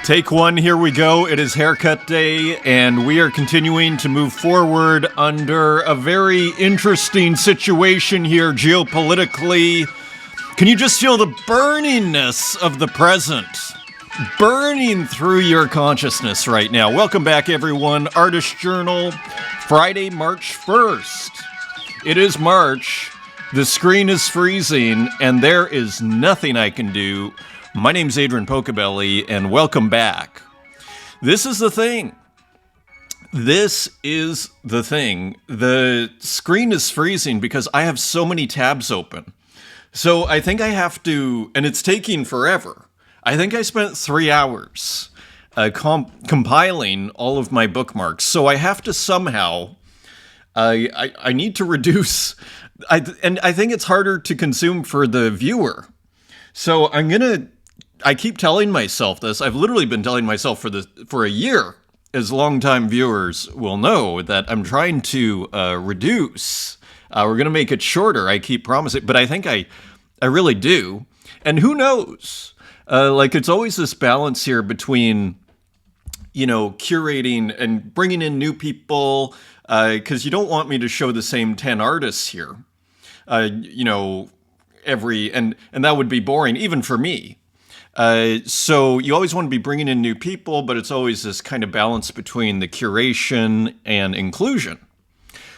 Take one, here we go. It is haircut day, and we are continuing to move forward under a very interesting situation here geopolitically. Can you just feel the burningness of the present burning through your consciousness right now? Welcome back, everyone. Artist Journal, Friday, March 1st. It is March. The screen is freezing, and there is nothing I can do. My name's Adrian Pocobelli, and welcome back. This is the thing. This is the thing. The screen is freezing because I have so many tabs open. So I think I have to, and it's taking forever. I think I spent 3 hours compiling all of my bookmarks. So I have to somehow, I need to reduce, and I think it's harder to consume for the viewer. So I keep telling myself this. I've literally been telling myself for a year, as longtime viewers will know, that I'm trying to reduce. We're going to make it shorter. I keep promising, but I think I really do. And who knows? It's always this balance here between, curating and bringing in new people, because you don't want me to show the same 10 artists here, and that would be boring, even for me. So you always want to be bringing in new people, but it's always this kind of balance between the curation and inclusion,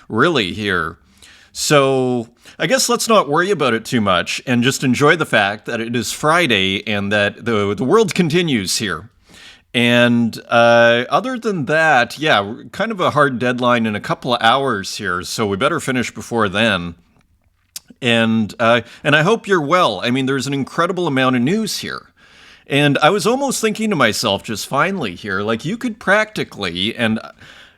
really, here. So I guess let's not worry about it too much and just enjoy the fact that it is Friday and that the world continues here. And other than that, yeah, kind of a hard deadline in a couple of hours here, so we better finish before then. And I hope you're well. I mean, there's an incredible amount of news here. And I was almost thinking to myself just finally here, like you could practically, and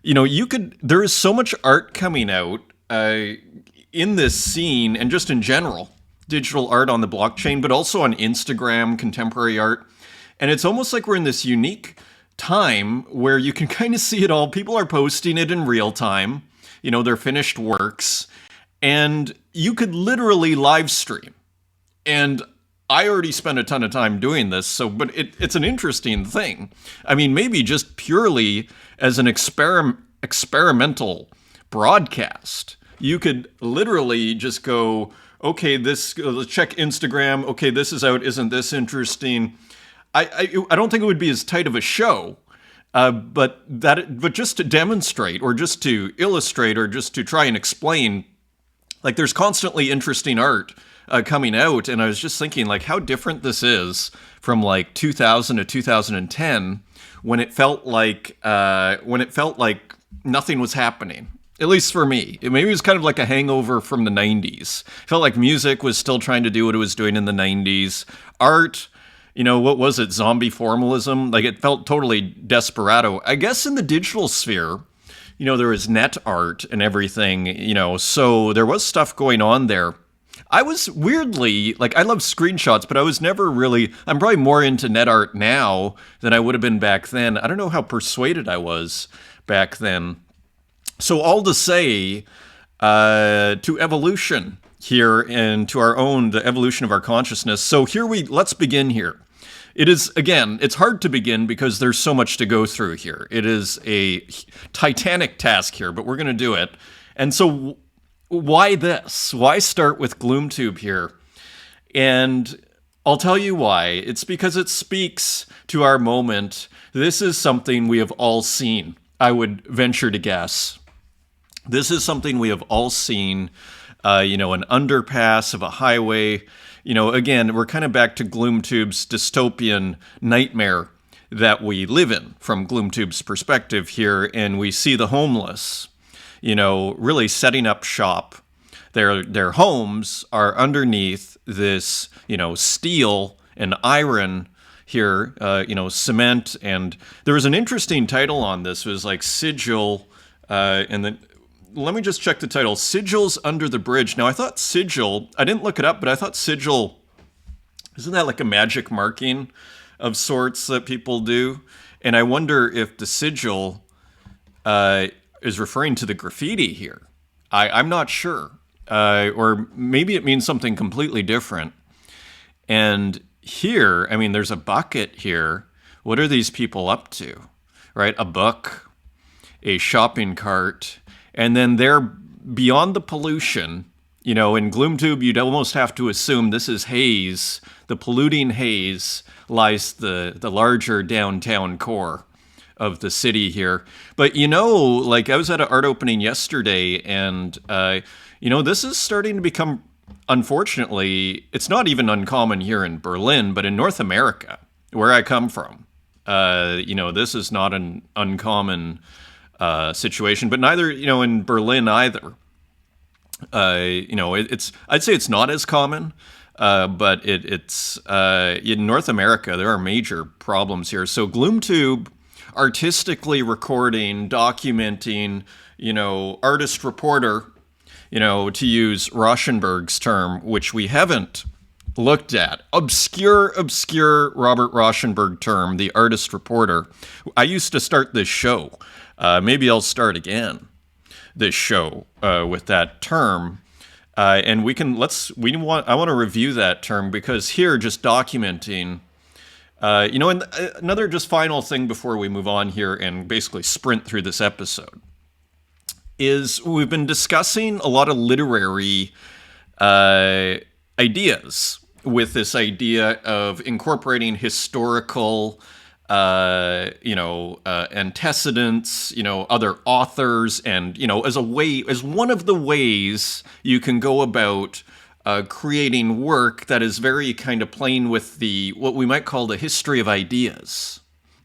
there is so much art coming out in this scene and just in general, digital art on the blockchain, but also on Instagram, contemporary art. And it's almost like we're in this unique time where you can kind of see it all. People are posting it in real time, their finished works, and you could literally live stream. And I already spent a ton of time doing this, but it's an interesting thing. I mean, maybe just purely as an experimental broadcast, you could literally just go, okay, let's check Instagram. Okay, this is out. Isn't this interesting? I don't think it would be as tight of a show, but just to demonstrate or just to illustrate or just to try and explain, like there's constantly interesting art coming out, and I was just thinking like how different this is from like 2000 to 2010 when it felt like nothing was happening. At least for me. Maybe it was kind of like a hangover from the 90s. It felt like music was still trying to do what it was doing in the 90s. Art, what was it? Zombie formalism? Like it felt totally desperado. I guess in the digital sphere, there was net art and everything, so there was stuff going on there. I was weirdly, I love screenshots, but I was never really, I'm probably more into net art now than I would have been back then. I don't know how persuaded I was back then. So all to say, to evolution here and to the evolution of our consciousness. So let's begin here. It is, again, it's hard to begin because there's so much to go through here. It is a titanic task here, but we're going to do it. And so why this? Why start with GloomTube here? And I'll tell you why. It's because it speaks to our moment. This is something we have all seen, I would venture to guess. This is something we have all seen, an underpass of a highway. Again, we're kind of back to GloomTube's dystopian nightmare that we live in from GloomTube's perspective here, and we see the homeless, really setting up shop. Their homes are underneath this, steel and iron here, cement. And there was an interesting title on this. It was like Sigil, and then let me just check the title. Sigils Under the Bridge. Now, I thought sigil, I didn't look it up, but I thought sigil, isn't that like a magic marking of sorts that people do? And I wonder if the sigil is referring to the graffiti here. I'm not sure. Or maybe it means something completely different. And here, I mean, there's a bucket here What are these people up to? Right? A book, a shopping cart, and then they're beyond the pollution. In GloomTube, you'd almost have to assume this is haze. The polluting haze lies the larger downtown core of the city here. But, I was at an art opening yesterday, and, this is starting to become, unfortunately, it's not even uncommon here in Berlin, but in North America, where I come from. This is not an uncommon situation, but neither, in Berlin either. I'd say it's not as common, but it's in North America, there are major problems here. So GloomTube, artistically recording, documenting, artist reporter, to use Rauschenberg's term, which we haven't looked at. Obscure Robert Rauschenberg term, the artist reporter. I used to start this show. Maybe I'll start again this show with that term. And I want to review that term, because here, just documenting, and another just final thing before we move on here and basically sprint through this episode, is we've been discussing a lot of literary ideas with this idea of incorporating historical antecedents, other authors, and, as one of the ways you can go about creating work that is very kind of playing with what we might call the history of ideas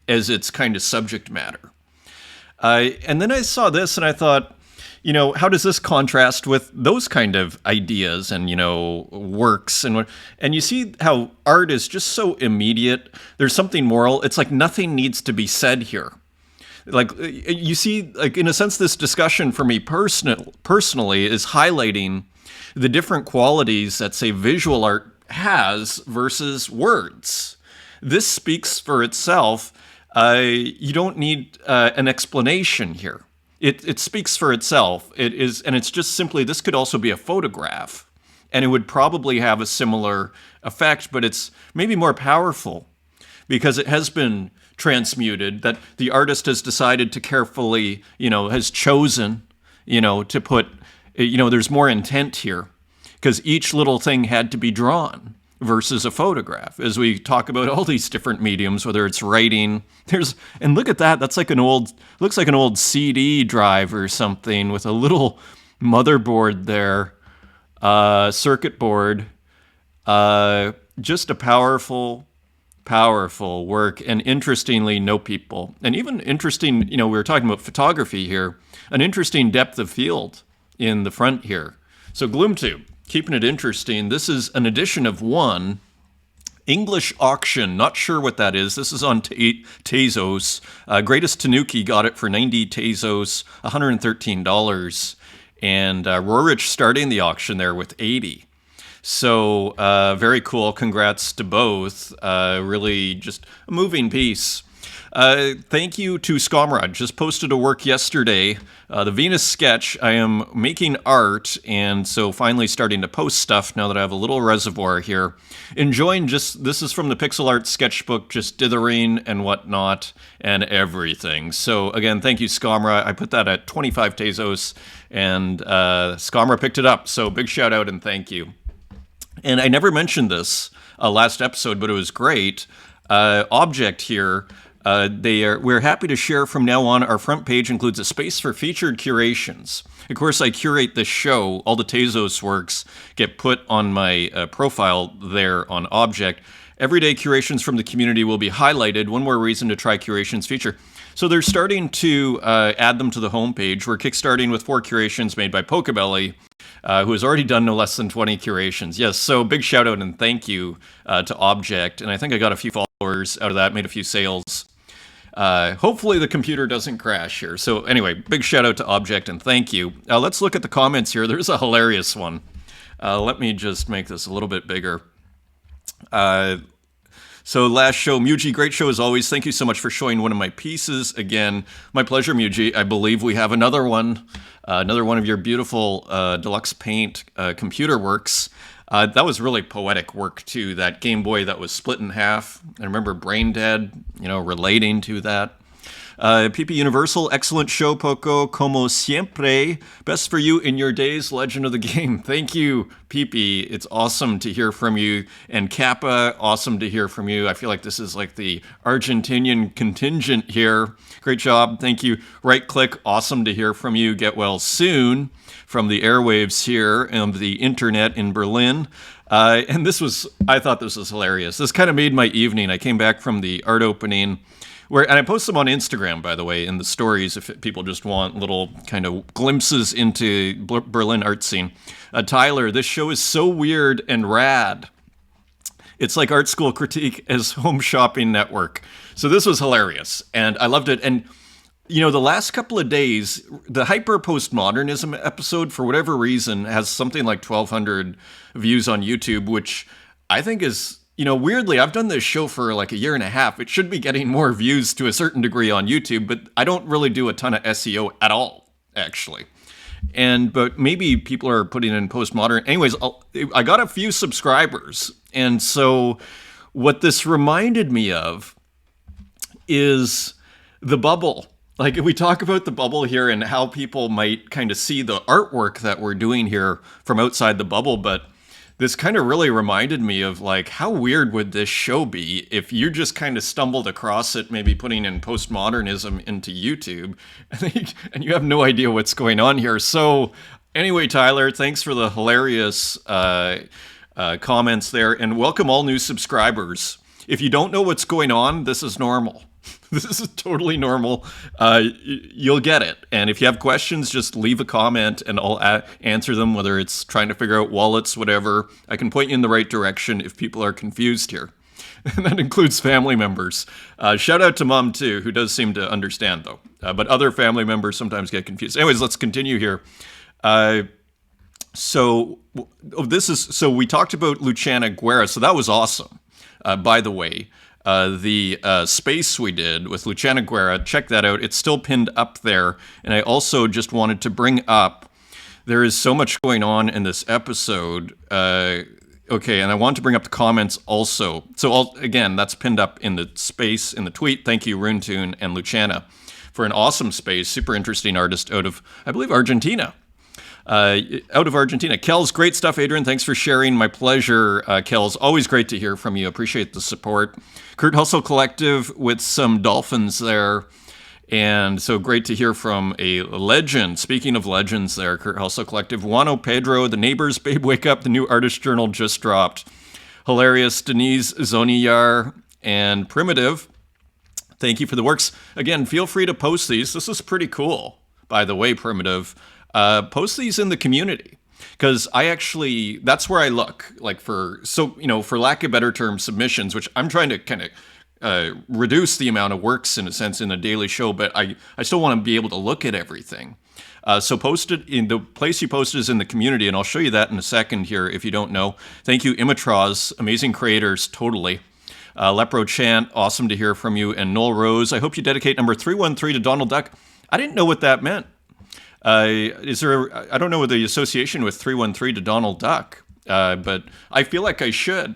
as its kind of subject matter. And then I saw this and I thought, how does this contrast with those kind of ideas and, works? And you see how art is just so immediate. There's something moral. It's like nothing needs to be said here. Like, you see, like, in a sense, this discussion for me personally is highlighting the different qualities that, say, visual art has versus words. This speaks for itself. You don't need an explanation here. It speaks for itself. It is, and it's just simply, this could also be a photograph, and it would probably have a similar effect, but it's maybe more powerful because it has been transmuted, that the artist has decided to carefully, has chosen, to put, there's more intent here, because each little thing had to be drawn versus a photograph. As we talk about all these different mediums, whether it's writing, and look at that, looks like an old CD drive or something with a little motherboard there, circuit board, just a powerful work, and interestingly, no people. And even interesting, we were talking about photography here, an interesting depth of field in the front here. So GloomTube, keeping it interesting. This is an edition of one. English auction, not sure what that is. This is on Tezos. Greatest Tanuki got it for 90 Tezos, $113. And Rorich starting the auction there with 80. So very cool. Congrats to both. Really just a moving piece. Thank you to Scomrod. Just posted a work yesterday. The Venus sketch. I am making art, and so finally starting to post stuff now that I have a little reservoir here. Enjoying this is from the pixel art sketchbook, just dithering and whatnot and everything. So again, thank you, Scomra. I put that at 25 Tezos, and Scomra picked it up. So big shout out and thank you. And I never mentioned this last episode, but it was great. Object here. We're happy to share from now on. Our front page includes a space for featured curations. Of course, I curate this show. All the Tezos works get put on my profile there on Object. Everyday curations from the community will be highlighted. One more reason to try curations feature. So they're starting to add them to the homepage. We're kickstarting with 4 curations made by Pocobelli, who has already done no less than 20 curations. Yes, so big shout out and thank you to Object. And I think I got a few followers out of that, made a few sales. Hopefully the computer doesn't crash here. So anyway, big shout out to Object and thank you. Let's look at the comments here. There's a hilarious one. Let me just make this a little bit bigger. So last show, Muji, great show as always. Thank you so much for showing one of my pieces. Again, my pleasure, Muji. I believe we have another one of your beautiful deluxe paint computer works. That was really poetic work too. That Game Boy that was split in half. I remember Brain Dead, relating to that. PP Universal, excellent show, Poco, como siempre. Best for you in your days, legend of the game. Thank you, PP. It's awesome to hear from you. And Kappa, awesome to hear from you. I feel like this is like the Argentinian contingent here. Great job. Thank you. Right click, awesome to hear from you. Get well soon from the airwaves here and the internet in Berlin. And I thought this was hilarious. This kind of made my evening. I came back from the art opening. And I post them on Instagram, by the way, in the stories if people just want little kind of glimpses into Berlin art scene. Tyler, this show is so weird and rad. It's like Art School Critique as Home Shopping Network. So this was hilarious, and I loved it. And, the last couple of days, the Hyper Postmodernism episode, for whatever reason, has something like 1,200 views on YouTube, which I think is... weirdly, I've done this show for like a year and a half. It should be getting more views to a certain degree on YouTube, but I don't really do a ton of SEO at all, actually. But maybe people are putting in postmodern. Anyways, I got a few subscribers. And so what this reminded me of is the bubble. Like, we talk about the bubble here and how people might kind of see the artwork that we're doing here from outside the bubble, but this kind of really reminded me of, like, how weird would this show be if you just kind of stumbled across it, maybe putting in postmodernism into YouTube, and you have no idea what's going on here. So anyway, Tyler, thanks for the hilarious comments there, and welcome all new subscribers. If you don't know what's going on, this is normal. This is totally normal. You'll get it. And if you have questions, just leave a comment and I'll answer them, whether it's trying to figure out wallets, whatever. I can point you in the right direction if people are confused here. And that includes family members. Shout out to Mom, too, who does seem to understand, though. But other family members sometimes get confused. Anyways, let's continue here. So we talked about Luciana Guerra. So that was awesome, by the way. The space we did with Luciana Guerra, check that out. It's still pinned up there. And I also just wanted to bring up, there is so much going on in this episode. Okay, and I want to bring up the comments also. So again, that's pinned up in the space, in the tweet. Thank you, Runetoon and Luciana, for an awesome space. Super interesting artist out of, I believe, Argentina. Out of Argentina. Kel's, great stuff, Adrian. Thanks for sharing. My pleasure, Kel's. Always great to hear from you. Appreciate the support. Kurt Hustle Collective with some dolphins there. And so great to hear from a legend. Speaking of legends there, Kurt Hustle Collective. Juano Pedro, The Neighbors, Babe Wake Up, the new Artist Journal just dropped. Hilarious. Denise Zoniyar and Primitive. Thank you for the works. Again, feel free to post these. This is pretty cool, by the way, Primitive. Post these in the community, because that's where I look, like for lack of better term, submissions, which I'm trying to kind of reduce the amount of works in a sense in a daily show, but I still want to be able to look at everything. So post it in the place you post is in the community, and I'll show you that in a second here if you don't know. Thank you, Imatraz, amazing creators, totally. Lepro Chant, awesome to hear from you, and Noel Rose. I hope you dedicate number 313 to Donald Duck. I didn't know what that meant. I don't know the association with 313 to Donald Duck, but I feel like I should.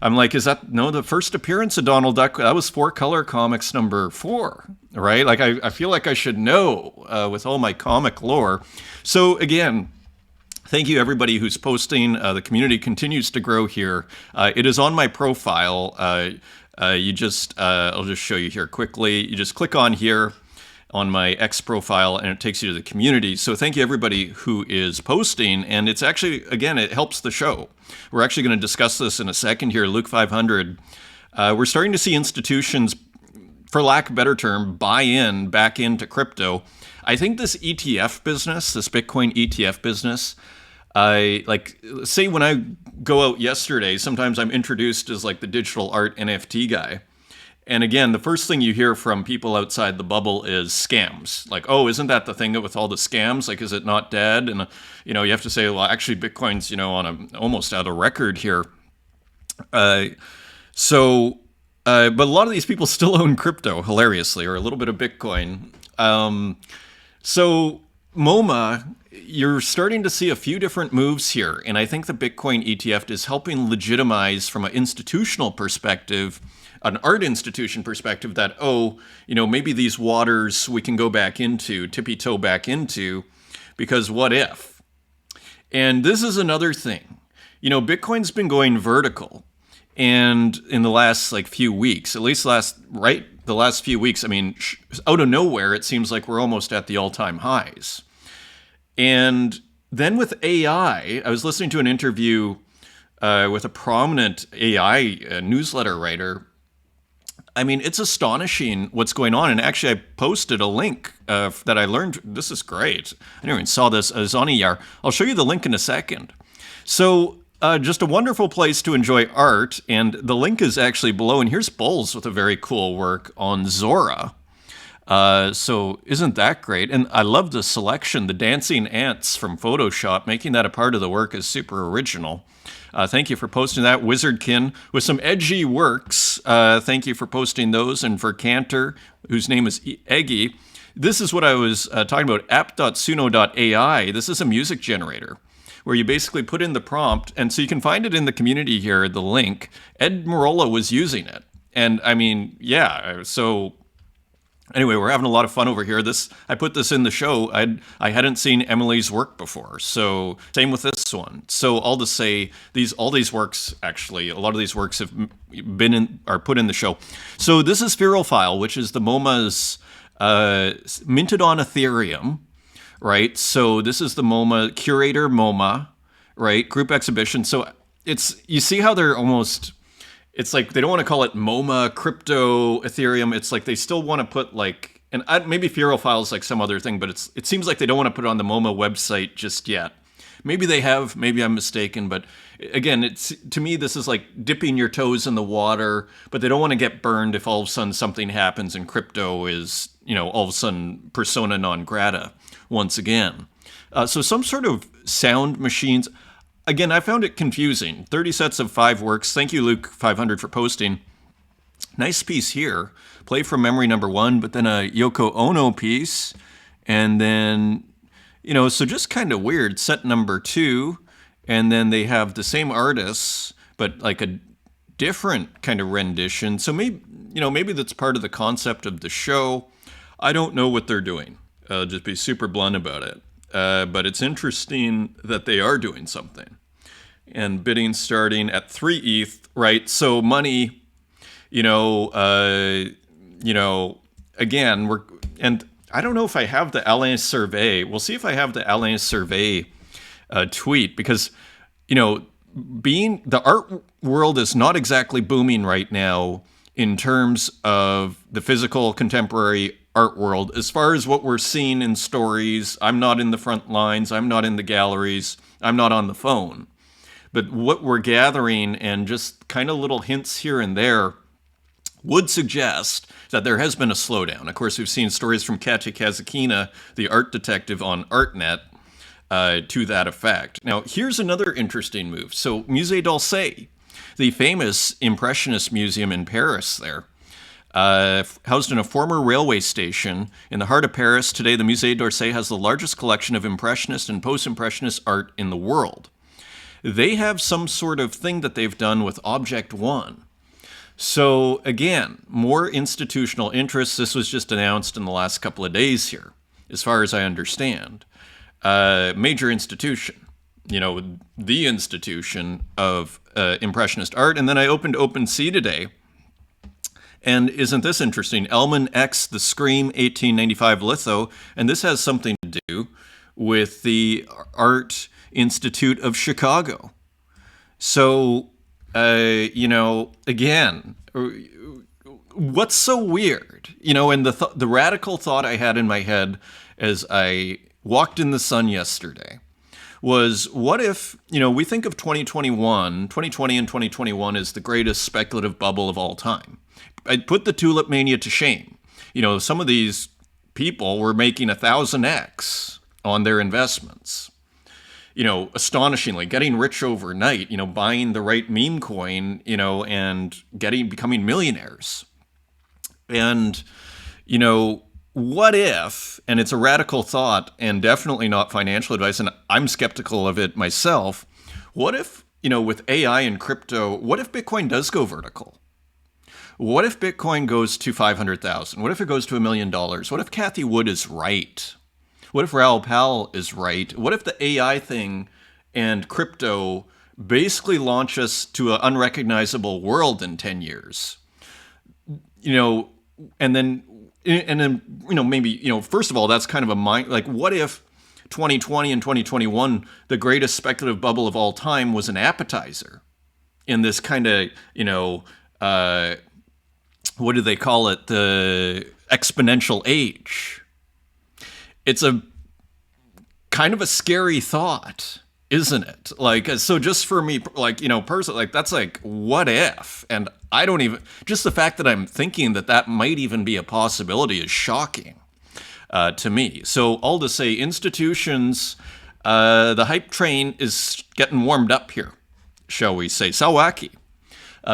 I'm like, the first appearance of Donald Duck? That was 4-Color Comics number 4, right? Like, I feel like I should know with all my comic lore. So again, thank you everybody who's posting. The community continues to grow here. It is on my profile. I'll just show you here quickly. You just click on here on my X profile, and it takes you to the community. So thank you everybody who is posting, and it's actually, again, it helps the show. We're actually going to discuss this in a second here. Luke 500. We're starting to see institutions, for lack of a better term, buy back into crypto. I think this ETF business, this Bitcoin ETF business, say when I go out yesterday, sometimes I'm introduced as like the digital art NFT guy. And again, the first thing you hear from people outside the bubble is scams. Like, oh, isn't that the thing with all the scams? Like, is it not dead? And, you have to say, well, actually, Bitcoin's, almost out of record here. But a lot of these people still own crypto, hilariously, or a little bit of Bitcoin. So MoMA you're starting to see a few different moves here. And I think the Bitcoin ETF is helping legitimize from an institutional perspective, an art institution perspective, that, oh, maybe these waters we can go back into, tippy toe back into, because what if? And this is another thing. Bitcoin's been going vertical. And in the last few weeks, at least the last few weeks, I mean, out of nowhere, it seems like we're almost at the all-time highs. And then with AI, I was listening to an interview with a prominent AI newsletter writer. I mean, it's astonishing what's going on. And actually, I posted a link that I learned. This is great. I never even saw this. Zoniyar. I'll show you the link in a second. So just a wonderful place to enjoy art. And the link is actually below. And here's Bowles with a very cool work on Zora. So isn't that great? And I love the selection, the dancing ants from Photoshop. Making that a part of the work is super original. Thank you for posting that. Wizardkin with some edgy works. Thank you for posting those. And for Cantor, whose name is Eggy, this is what I was talking about, app.suno.ai. This is a music generator where you basically put in the prompt. And so you can find it in the community here, the link. Ed Marola was using it. And I mean, yeah, so anyway, we're having a lot of fun over here. I put this in the show. I hadn't seen Emily's work before, so same with this one. So all to say, all these works, actually, a lot of these works are put in the show. So this is Spherophile, which is the MoMA's minted on Ethereum, right? So this is the MoMA curator MoMA, right? Group exhibition. So you see how they're almost. It's like they don't want to call it MoMA, crypto, Ethereum. It's like they still want to put maybe Spherophile is like some other thing, but it seems like they don't want to put it on the MoMA website just yet. Maybe they have, maybe I'm mistaken, but again, to me, this is like dipping your toes in the water, but they don't want to get burned if all of a sudden something happens and crypto is, all of a sudden persona non grata once again. So some sort of sound machines. Again, I found it confusing. 30 sets of 5 works. Thank you, Luke500, for posting. Nice piece here. Play from memory number 1, but then a Yoko Ono piece. And then, so just kind of weird. Set number 2. And then they have the same artists, but like a different kind of rendition. So maybe that's part of the concept of the show. I don't know what they're doing. I'll just be super blunt about it. But it's interesting that they are doing something. And bidding starting at 3 ETH, right? So money, again, and I don't know if I have the Alain survey. We'll see if I have the Alain survey tweet, because, the art world is not exactly booming right now in terms of the physical contemporary art world. As far as what we're seeing in stories, I'm not in the front lines, I'm not in the galleries, I'm not on the phone. But what we're gathering and just kind of little hints here and there would suggest that there has been a slowdown. Of course, we've seen stories from Katya Kazakina, the art detective on ArtNet, to that effect. Now, here's another interesting move. So Musée d'Orsay, the famous Impressionist museum in Paris there, housed in a former railway station in the heart of Paris. Today, the Musée d'Orsay has the largest collection of Impressionist and Post-Impressionist art in the world. They have some sort of thing that they've done with Object One. So again, more institutional interest. This was just announced in the last couple of days here, as far as I understand. Major institution, the institution of Impressionist art. And then I opened OpenSea today. And isn't this interesting? Elman X, the Scream 1895 litho. And this has something to do with the Art Institute of Chicago. So, again, what's so weird? And the radical thought I had in my head as I walked in the sun yesterday was, what if, we think of 2020 and 2021 as the greatest speculative bubble of all time. I'd put the tulip mania to shame. Some of these people were making 1,000x on their investments. Astonishingly, getting rich overnight, buying the right meme coin, and becoming millionaires. And, what if, and it's a radical thought and definitely not financial advice, and I'm skeptical of it myself, what if, with AI and crypto, what if Bitcoin does go vertical? What if Bitcoin goes to 500,000? What if it goes to $1 million? What if Cathie Wood is right? What if Raoul Pal is right? What if the AI thing and crypto basically launch us to an unrecognizable world in 10 years? And then maybe, first of all, that's kind of a mind, like, what if 2020 and 2021, the greatest speculative bubble of all time, was an appetizer in this kind of, what do they call it? The exponential age. It's a kind of a scary thought, isn't it? Like, so just for me, like, personally, like, that's like, what if? And I don't even, just the fact that I'm thinking that might even be a possibility is shocking to me. So all to say, institutions, the hype train is getting warmed up here, shall we say. Sawaki.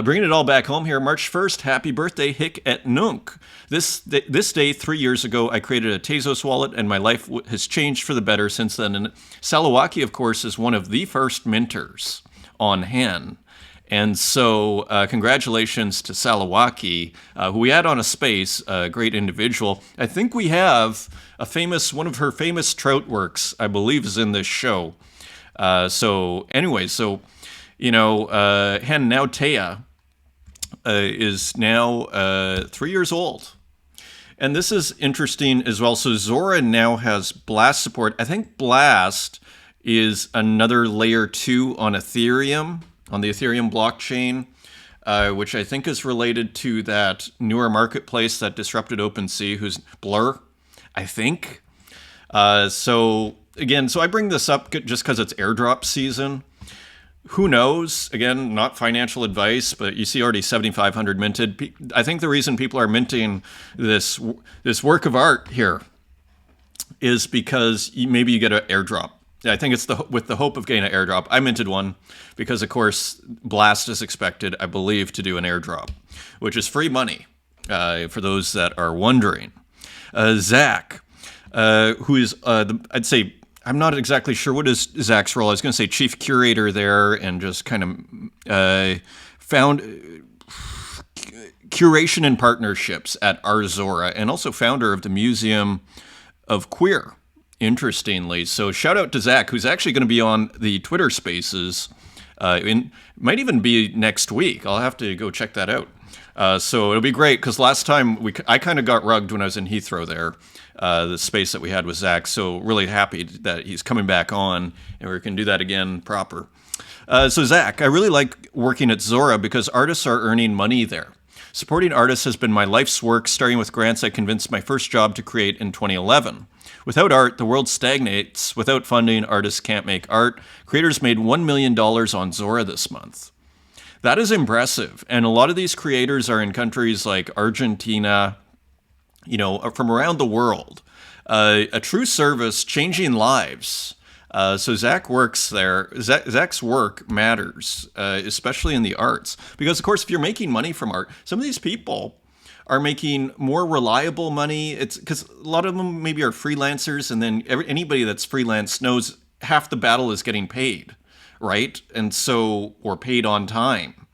Bringing it all back home here, March 1st, happy birthday, Hick et Nunc. This day, 3 years ago, I created a Tezos wallet, and my life has changed for the better since then. And Salawaki, of course, is one of the first minters on Hen. And so congratulations to Salawaki, who we had on a space, a great individual. I think we have one of her famous trout works, I believe, is in this show. Hen now Taya is now 3 years old. And this is interesting as well. So Zora now has Blast support. I think Blast is another layer 2 on Ethereum, on the Ethereum blockchain, which I think is related to that newer marketplace that disrupted OpenSea, who's Blur, I think. So I bring this up just because it's airdrop season. Who knows? Again, not financial advice, but you see already 7,500 minted. I think the reason people are minting this work of art here is because maybe you get an airdrop. I think it's with the hope of getting an airdrop. I minted one because, of course, Blast is expected, I believe, to do an airdrop, which is free money for those that are wondering. Zach, who is, I'd say, I'm not exactly sure what is Zach's role. I was going to say chief curator there, and just kind of found curation and partnerships at Arzora, and also founder of the Museum of Queer, interestingly. So shout out to Zach, who's actually going to be on the Twitter Spaces. Might even be next week. I'll have to go check that out. So it'll be great, because last time I kind of got rugged when I was in Heathrow there. The space that we had with Zach. So really happy that he's coming back on, and we can do that again proper. So Zach, I really like working at Zora because artists are earning money there. Supporting artists has been my life's work, starting with grants I convinced my first job to create in 2011. Without art, the world stagnates. Without funding, artists can't make art. Creators made $1 million on Zora this month. That is impressive. And a lot of these creators are in countries like Argentina, from around the world. A true service, changing lives. So Zach works there. Zach's work matters, especially in the arts. Because, of course, if you're making money from art, some of these people are making more reliable money. It's because a lot of them maybe are freelancers, and then anybody that's freelance knows half the battle is getting paid, right? And so, or paid on time.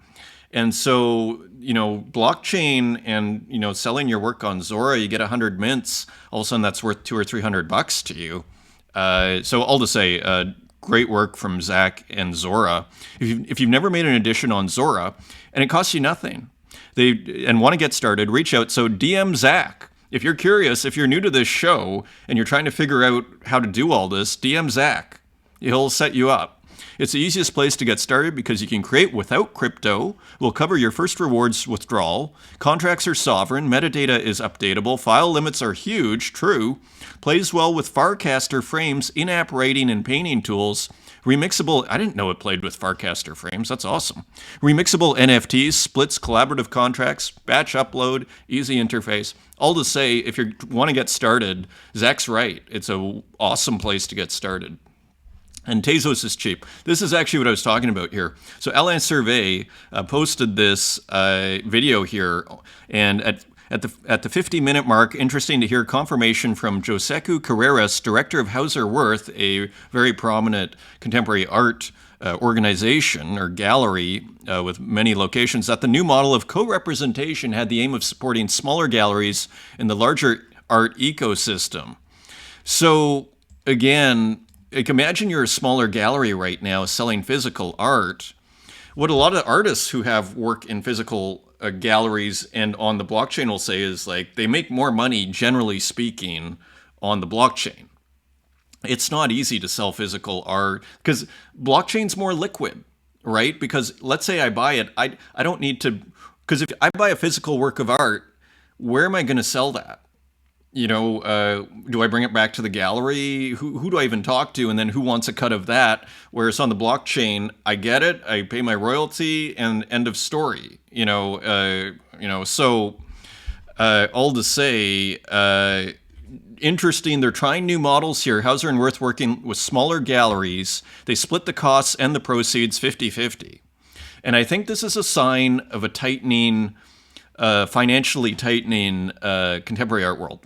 And so, blockchain and, selling your work on Zora, you get 100 mints. All of a sudden that's worth $200 or $300 to you. So all to say, great work from Zach and Zora. If you've never made an edition on Zora and it costs you nothing, and want to get started, reach out. So DM Zach. If you're curious, if you're new to this show and you're trying to figure out how to do all this, DM Zach. He'll set you up. It's the easiest place to get started because you can create without crypto. We'll cover your first rewards withdrawal. Contracts are sovereign. Metadata is updatable. File limits are huge. True. Plays well with Farcaster frames, in-app writing and painting tools. Remixable, I didn't know it played with Farcaster frames. That's awesome. Remixable NFTs, splits, collaborative contracts, batch upload, easy interface. All to say, if you want to get started, Zach's right. It's an awesome place to get started. And Tezos is cheap. This is actually what I was talking about here. So Alain Survey posted this video here, and At the 50-minute mark, interesting to hear confirmation from Joseku Carreras, director of Hauser Wirth, a very prominent contemporary art organization or gallery with many locations, that the new model of co-representation had the aim of supporting smaller galleries in the larger art ecosystem. So again, like imagine you're a smaller gallery right now selling physical art. What a lot of artists who have work in physical galleries and on the blockchain will say is like they make more money, generally speaking, on the blockchain. It's not easy to sell physical art because blockchain's more liquid, right? Because let's say I buy it, I don't need to, because if I buy a physical work of art, where am I going to sell that? Do I bring it back to the gallery? Who do I even talk to? And then who wants a cut of that? Whereas on the blockchain, I get it, I pay my royalty, and end of story. So all to say, interesting. They're trying new models here. Hauser and Wirth working with smaller galleries. They split the costs and the proceeds 50-50. And I think this is a sign of a tightening, financially tightening contemporary art world.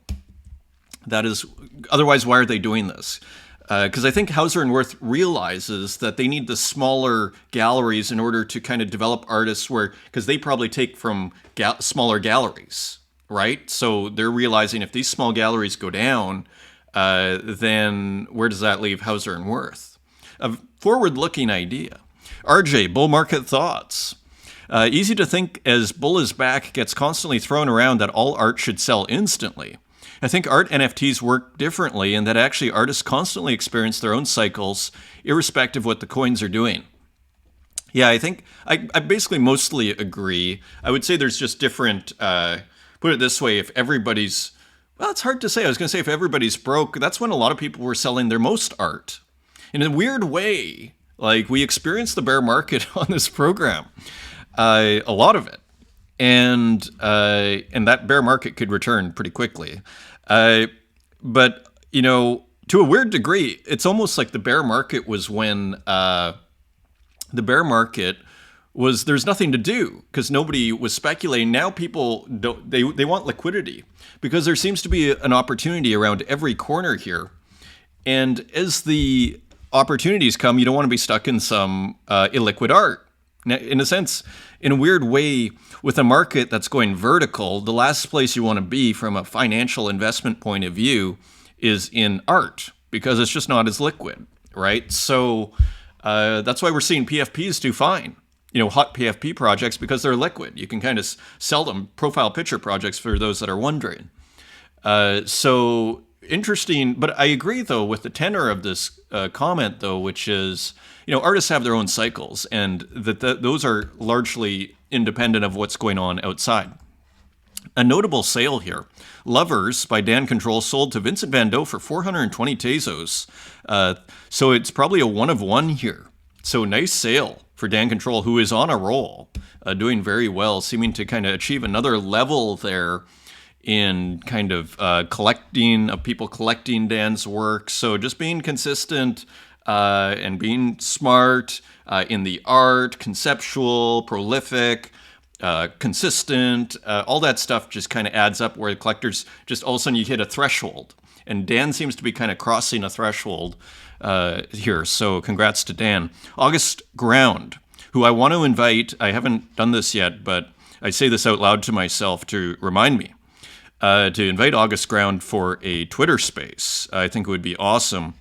That is, otherwise, why are they doing this? Because I think Hauser and Wirth realizes that they need the smaller galleries in order to kind of develop artists because they probably take from smaller galleries, right? So they're realizing if these small galleries go down, then where does that leave Hauser and Wirth? A forward-looking idea. RJ, bull market thoughts. Easy to think as bull is back gets constantly thrown around that all art should sell instantly. I think art NFTs work differently in that actually artists constantly experience their own cycles, irrespective of what the coins are doing. Yeah, I think I basically mostly agree. I would say there's just different, put it this way, if everybody's, well, it's hard to say. I was going to say if everybody's broke, that's when a lot of people were selling their most art. In a weird way, like we experienced the bear market on this program, a lot of it. And that bear market could return pretty quickly. But, to a weird degree, it's almost like the bear market was when there's nothing to do because nobody was speculating. Now people they want liquidity because there seems to be an opportunity around every corner here. And as the opportunities come, you don't want to be stuck in some illiquid art. Now, in a sense, in a weird way, with a market that's going vertical, the last place you want to be from a financial investment point of view is in art because it's just not as liquid, right? So that's why we're seeing PFPs do fine, hot PFP projects because they're liquid. You can kind of sell them, profile picture projects for those that are wondering. So interesting, but I agree though with the tenor of this comment though, which is, artists have their own cycles and those are largely independent of what's going on outside. A notable sale here. Lovers by Dan Control sold to Vincent Van Gogh for 420 Tezos. So it's probably a one of one here. So nice sale for Dan Control, who is on a roll, doing very well, seeming to kind of achieve another level there in kind of people collecting Dan's work. So just being consistent and being smart in the art, conceptual, prolific, consistent, all that stuff just kind of adds up where the collectors just all of a sudden you hit a threshold. And Dan seems to be kind of crossing a threshold here. So congrats to Dan. August Ground, who I want to invite. I haven't done this yet, but I say this out loud to myself to remind me to invite August Ground for a Twitter space. I think it would be awesome.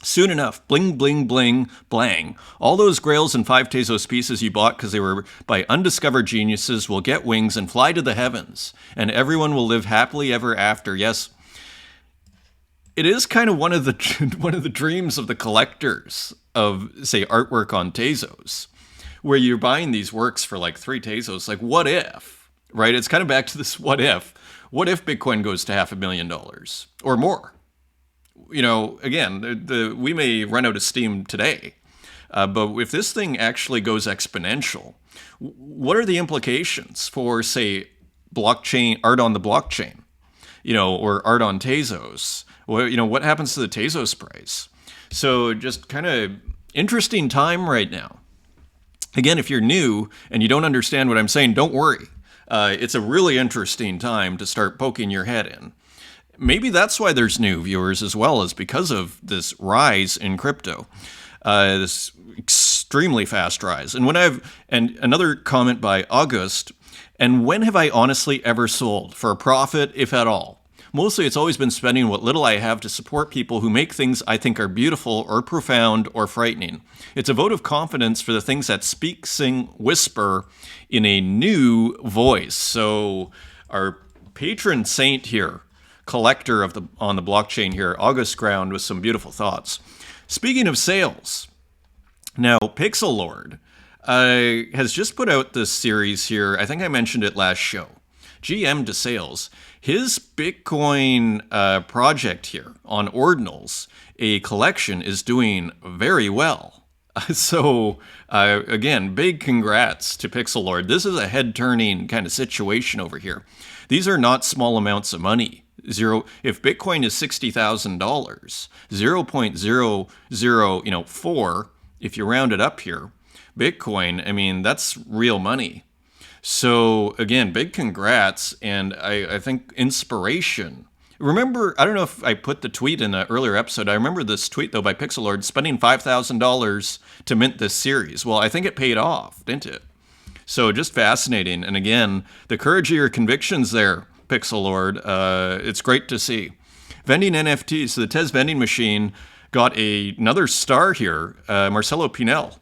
Soon enough, bling, bling, bling, blang. All those grails and 5 Tezos pieces you bought because they were by undiscovered geniuses will get wings and fly to the heavens, and everyone will live happily ever after. Yes, it is kind of one of the dreams of the collectors of, say, artwork on Tezos, where you're buying these works for like 3 Tezos. Like, what if, right? It's kind of back to this what if. What if Bitcoin goes to $500,000 or more? Again, we may run out of steam today, but if this thing actually goes exponential, what are the implications for, say, blockchain art on the blockchain, or art on Tezos? What happens to the Tezos price? So just kind of interesting time right now. Again, if you're new and you don't understand what I'm saying, don't worry. it's a really interesting time to start poking your head in. Maybe that's why there's new viewers as well, as because of this rise in crypto, this extremely fast rise. And another comment by August, and when have I honestly ever sold for a profit, if at all? Mostly it's always been spending what little I have to support people who make things I think are beautiful or profound or frightening. It's a vote of confidence for the things that speak, sing, whisper in a new voice. So our patron saint here, collector on the blockchain here, August Ground, with some beautiful thoughts. Speaking of sales, now Pixel Lord has just put out this series here. I think I mentioned it last show. GM to sales. His Bitcoin project here on Ordinals, a collection, is doing very well. So, again, big congrats to Pixel Lord. This is a head-turning kind of situation over here. These are not small amounts of money. If Bitcoin is $60,000, 0.004, if you round it up here, Bitcoin, I mean, that's real money. So again, big congrats, and I think inspiration. Remember, I don't know if I put the tweet in an earlier episode. I remember this tweet, though, by Pixel Lord, spending $5,000 to mint this series. Well, I think it paid off, didn't it? So just fascinating. And again, the courage of your convictions there, Pixel Lord. It's great to see. Vending NFTs. So the Tez vending machine got another star here, Marcelo Pinel.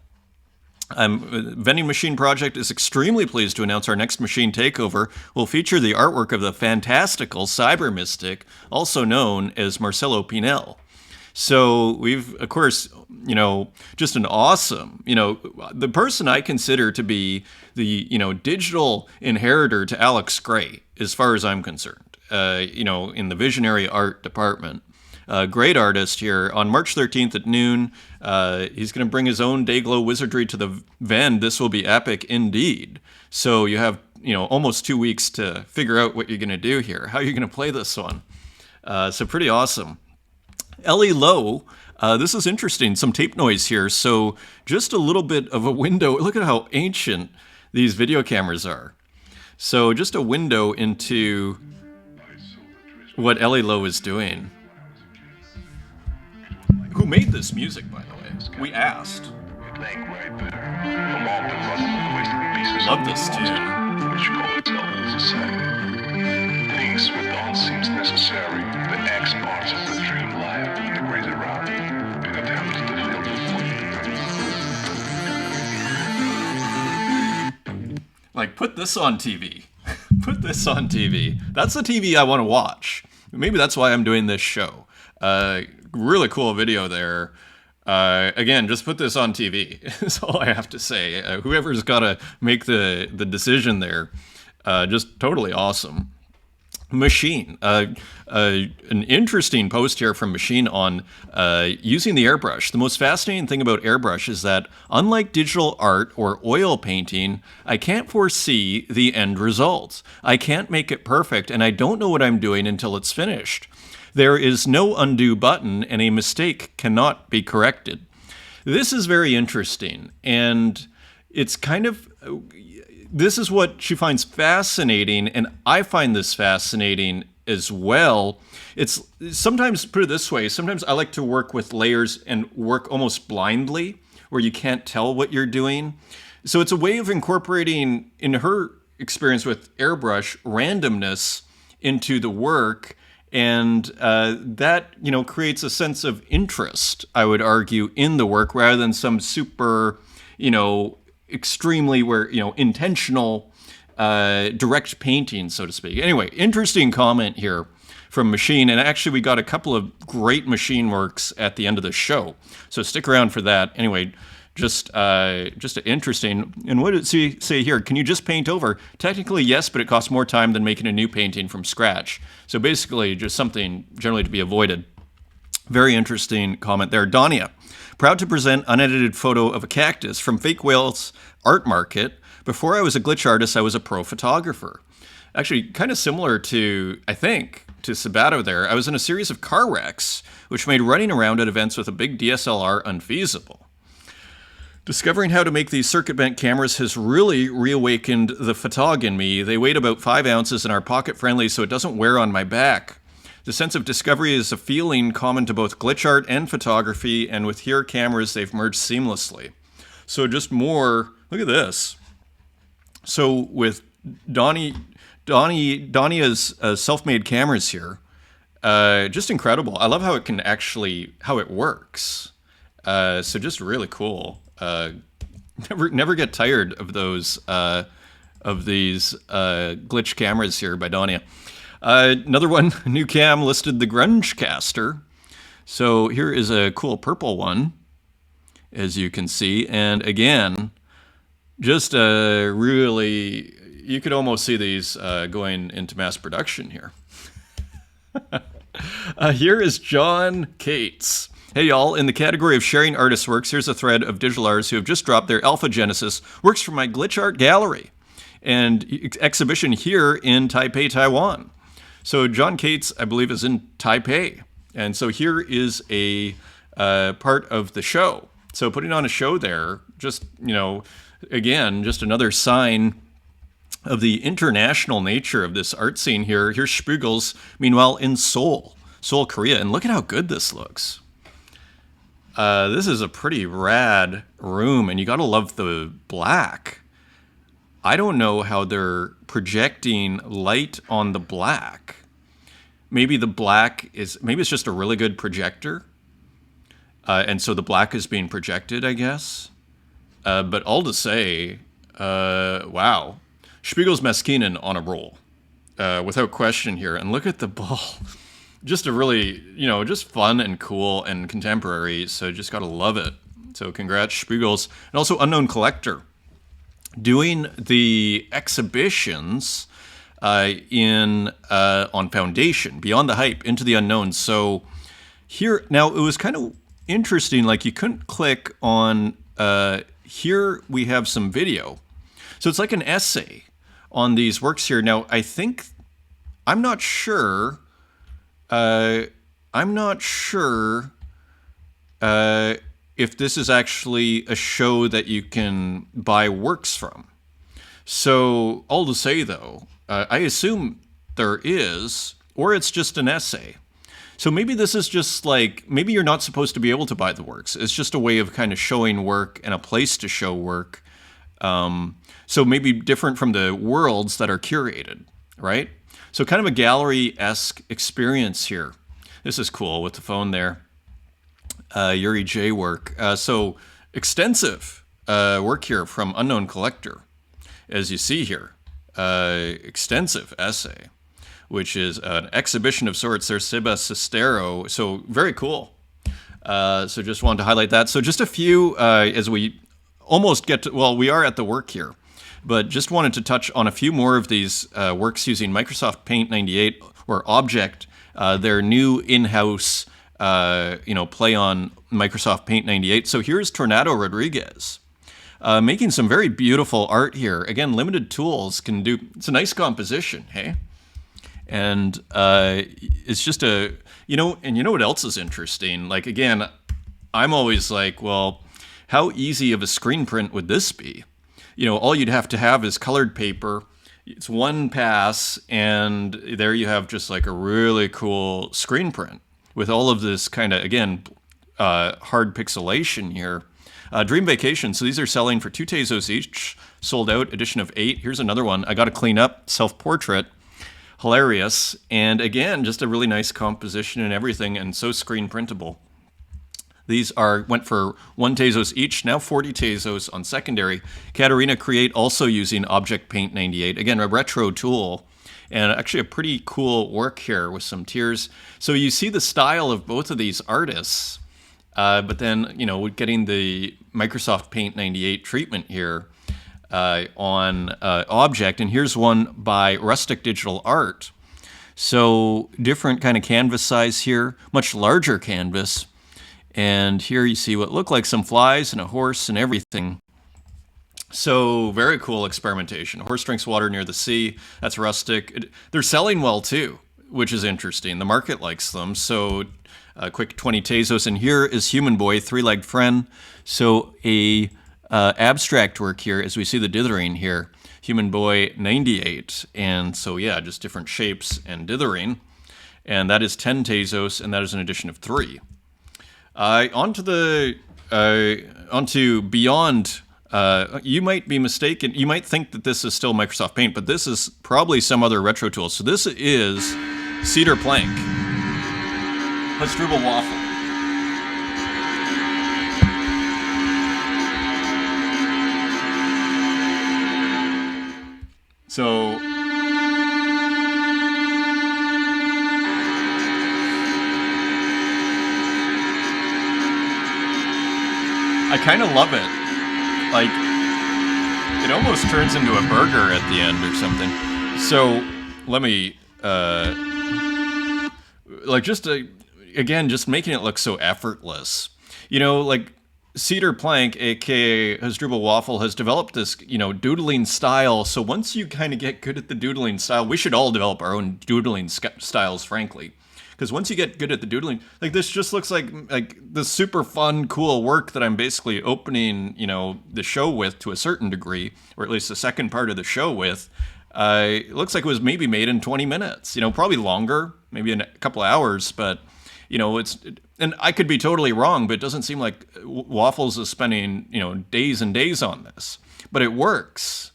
Vending Machine Project is extremely pleased to announce our next machine takeover will feature the artwork of the fantastical cyber mystic, also known as Marcelo Pinel. So we've, of course, just an awesome, the person I consider to be the, digital inheritor to Alex Gray, as far as I'm concerned, in the visionary art department. Great artist here. On March 13th at noon, he's going to bring his own Dayglow wizardry to the Vend. This will be epic indeed. So you have, almost 2 weeks to figure out what you're going to do here. How are you going to play this one? So pretty awesome. Ellie Lowe, this is interesting. Some tape noise here. So just a little bit of a window. Look at how ancient these video cameras are. So just a window into what Ellie Lowe is doing. Who made this music, by the way? We asked. Love this tune. Which call itself is a set. Things with dawn seems necessary. The X parts of the dream life and the graze around. In attempt to fill the void. Like, put this on TV. Put this on TV. That's the TV I want to watch. Maybe that's why I'm doing this show. Really cool video there. Again, just put this on TV. That's all I have to say. Whoever's got to make the decision there, just totally awesome. Machine. An interesting post here from Machine on using the airbrush. The most fascinating thing about airbrush is that, unlike digital art or oil painting, I can't foresee the end result. I can't make it perfect, and I don't know what I'm doing until it's finished. There is no undo button, and a mistake cannot be corrected. This is very interesting, and it's kind of, this is what she finds fascinating, and I find this fascinating as well. It's sometimes, put it this way, sometimes I like to work with layers and work almost blindly, where you can't tell what you're doing. So it's a way of incorporating, in her experience with airbrush, randomness into the work. And that, creates a sense of interest, I would argue, in the work rather than some super, extremely intentional direct painting, so to speak. Anyway, interesting comment here from Machine. And actually, we got a couple of great Machine works at the end of the show. So stick around for that. Anyway, just interesting. And what did she say here? Can you just paint over? Technically, yes, but it costs more time than making a new painting from scratch. So basically, just something generally to be avoided. Very interesting comment there. Dania, proud to present unedited photo of a cactus from Fake Whales Art Market. Before I was a glitch artist, I was a pro photographer. Actually, kind of similar to, I think, to Sabato there. I was in a series of car wrecks, which made running around at events with a big DSLR unfeasible. Discovering how to make these circuit bent cameras has really reawakened the photog in me. They weigh about 5 ounces and are pocket friendly, so it doesn't wear on my back. The sense of discovery is a feeling common to both glitch art and photography, and with here cameras, they've merged seamlessly. So just more, look at this. So with Donnia's self-made cameras here, just incredible. I love how it can actually, how it works. So just really cool. Never get tired of those, of these glitch cameras here by Donnia. Another one, new cam listed the Grunge Caster. So here is a cool purple one, as you can see. And again, just really, you could almost see these going into mass production here. Here is John Cates. Hey y'all, in the category of sharing artists' works, here's a thread of digital artists who have just dropped their Alpha Genesis works from my glitch art gallery and exhibition here in Taipei, Taiwan. So John Cates, I believe, is in Taipei. And so here is a part of the show. So putting on a show there, just, you know, again, just another sign of the international nature of this art scene here. Here's Spiegel's, meanwhile, in Seoul, Korea. And look at how good this looks. This is a pretty rad room, and you gotta love the black. I don't know how they're projecting light on the black. Maybe the black is, maybe it's just a really good projector. And so the black is being projected, I guess. But all to say, wow. Spiegel's Maskinen on a roll, without question here. And look at the ball. Just a really, you know, just fun and cool and contemporary. So just gotta love it. So congrats, Spiegel's. And also Unknown Collector, doing the exhibitions on Foundation, Beyond the Hype, Into the Unknown. So here, now it was kind of interesting, like you couldn't click on, here we have some video. So it's like an essay on these works here. Now I think, I'm not sure if this is actually a show that you can buy works from. So all to say though, I assume there is, or it's just an essay. So maybe this is just like, maybe you're not supposed to be able to buy the works. It's just a way of kind of showing work and a place to show work. So maybe different from the worlds that are curated, right? So kind of a gallery-esque experience here. This is cool with the phone there. Yuri J work. So extensive work here from Unknown Collector, as you see here. Extensive essay, which is an exhibition of sorts. There's Seba Sestero. So very cool. So just wanted to highlight that. So just a few, as we almost get to, well, we are at the work here, but just wanted to touch on a few more of these works using Microsoft Paint 98 or Object, their new in-house, play on Microsoft Paint 98. So here's Tornado Rodriguez, making some very beautiful art here. Again, limited tools can do, it's a nice composition, hey? And it's just a, and you know what else is interesting? Like, again, I'm always like, well, how easy of a screen print would this be? All you'd have to have is colored paper. It's one pass, and there you have just like a really cool screen print with all of this kind of, again, hard pixelation here. Dream Vacation. So these are selling for 2 Tezos each, sold out, edition of 8. Here's another one. I got to clean up, self-portrait. Hilarious. And again, just a really nice composition and everything, and so screen printable. These went for 1 Tezos each, now 40 Tezos on secondary. Katarina Create also using Object Paint 98. Again, a retro tool, and actually a pretty cool work here with some tears. So you see the style of both of these artists, but then, getting the Microsoft Paint 98 treatment here on Object. And here's one by Rustic Digital Art. So different kind of canvas size here, much larger canvas. And here you see what look like some flies and a horse and everything. So very cool experimentation. Horse drinks water near the sea. That's Rustic. They're selling well too, which is interesting. The market likes them. So a quick 20 Tezos. And here is Human Boy, 3-legged friend. So a abstract work here as we see the dithering here. Human Boy 98. And so, yeah, just different shapes and dithering. And that is 10 Tezos, and that is an addition of 3. Onto Beyond. You might be mistaken. You might think that this is still Microsoft Paint, but this is probably some other retro tool. So this is Cedar Plank. Quadruple Waffle. So I kind of love it. Like, it almost turns into a burger at the end or something. So let me, again, just making it look so effortless. You know, like Cedar Plank, aka Hasdrubal Waffle, has developed this, doodling style. So once you kind of get good at the doodling style, we should all develop our own doodling styles, frankly. Because once you get good at the doodling, like this just looks like this super fun, cool work that I'm basically opening, the show with to a certain degree, or at least the second part of the show with. It looks like it was maybe made in 20 minutes, probably longer, maybe in a couple of hours, but and I could be totally wrong, but it doesn't seem like Waffles is spending, days and days on this, but it works.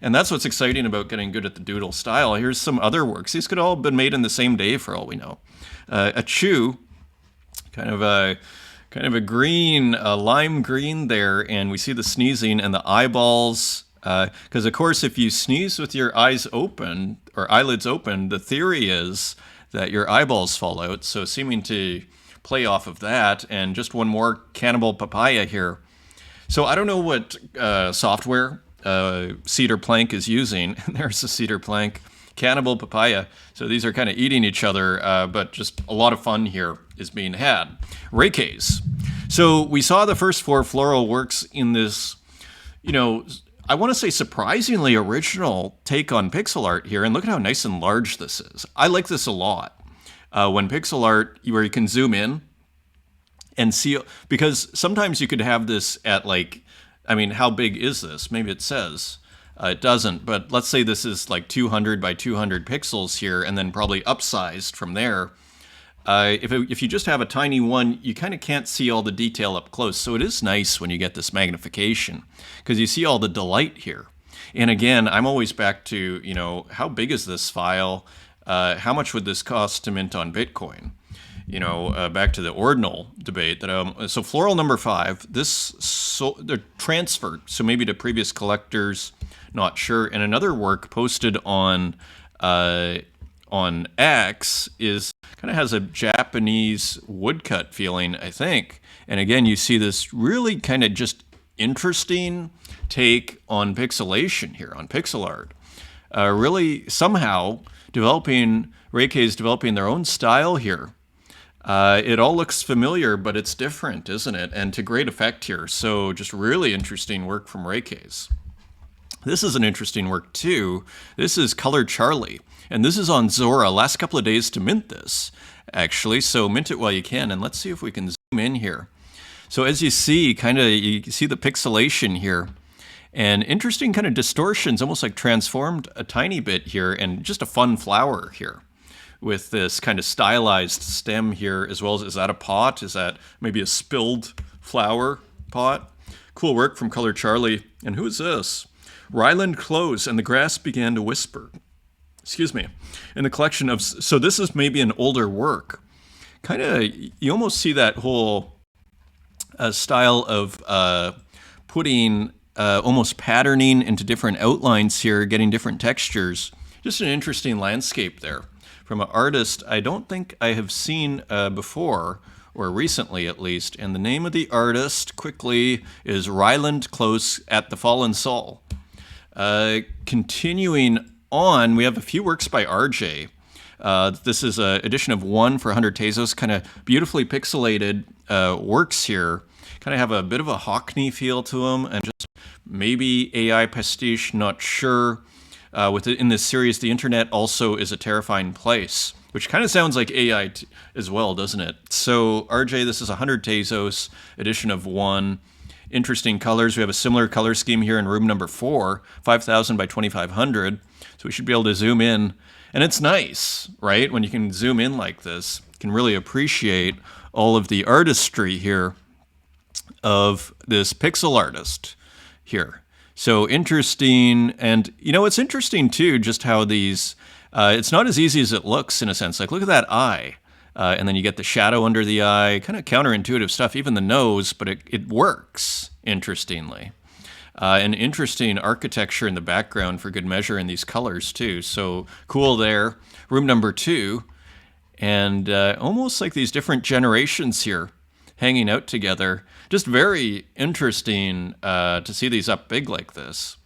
And that's what's exciting about getting good at the doodle style. Here's some other works. These could all have been made in the same day for all we know. A chew, kind of a green, lime green there, and we see the sneezing and the eyeballs. Because of course, if you sneeze with your eyes open or eyelids open, the theory is that your eyeballs fall out. So seeming to play off of that. And just one more Cannibal Papaya here. So I don't know what software Cedar Plank is using. And there's the Cedar Plank. Cannibal Papaya. So these are kind of eating each other, but just a lot of fun here is being had. Reikes. So we saw the first 4 floral works in this, I want to say surprisingly original take on pixel art here. And look at how nice and large this is. I like this a lot. When pixel art, where you can zoom in and see, because sometimes you could have this at how big is this? Maybe it says. It doesn't, but let's say this is like 200 by 200 pixels here, and then probably upsized from there. If you just have a tiny one, you kind of can't see all the detail up close. So it is nice when you get this magnification, because you see all the delight here. And again, I'm always back to, how big is this file? How much would this cost to mint on Bitcoin? Back to the ordinal debate. So floral number 5, they're transferred, so maybe to previous collectors, not sure. And another work posted on X is kind of has a Japanese woodcut feeling, I think. And again, you see this really kind of just interesting take on pixelation here, on pixel art. Really somehow Reikes developing their own style here. It all looks familiar, but it's different, isn't it? And to great effect here. So just really interesting work from Reikes. This is an interesting work too. This is Color Charlie, and this is on Zora. Last couple of days to mint this, actually. So mint it while you can, and let's see if we can zoom in here. So as you see, you see the pixelation here, and interesting kind of distortions, almost like transformed a tiny bit here, and just a fun flower here with this kind of stylized stem here, as well as, is that a pot? Is that maybe a spilled flower pot? Cool work from Color Charlie. And who is this? Ryland closed, and the grass began to whisper. Excuse me. In the collection of, so this is maybe an older work. Kind of, you almost see that whole style of putting almost patterning into different outlines here, getting different textures. Just an interesting landscape there. From an artist I don't think I have seen before, or recently at least. And the name of the artist, quickly, is Ryland Close at the Fallen Soul. Continuing on, we have a few works by RJ. This is an edition of 1 for 100 Tezos, kind of beautifully pixelated works here. Kind of have a bit of a Hockney feel to them, and just maybe AI pastiche, not sure. In this series, the internet also is a terrifying place, which kind of sounds like AI as well, doesn't it? So RJ, this is 100 Tezos, edition of 1. interesting colors. We have a similar color scheme here in room number 4, 5,000 by 2,500. So we should be able to zoom in. And it's nice, right? When you can zoom in like this, you can really appreciate all of the artistry here of this pixel artist here. So interesting. And, it's interesting, too, just how these, it's not as easy as it looks, in a sense. Like, look at that eye. And then you get the shadow under the eye, kind of counterintuitive stuff, even the nose, but it works, interestingly. An interesting architecture in the background for good measure in these colors, too. So cool there. Room number 2. And almost like these different generations here hanging out together. Just very interesting to see these up big like this.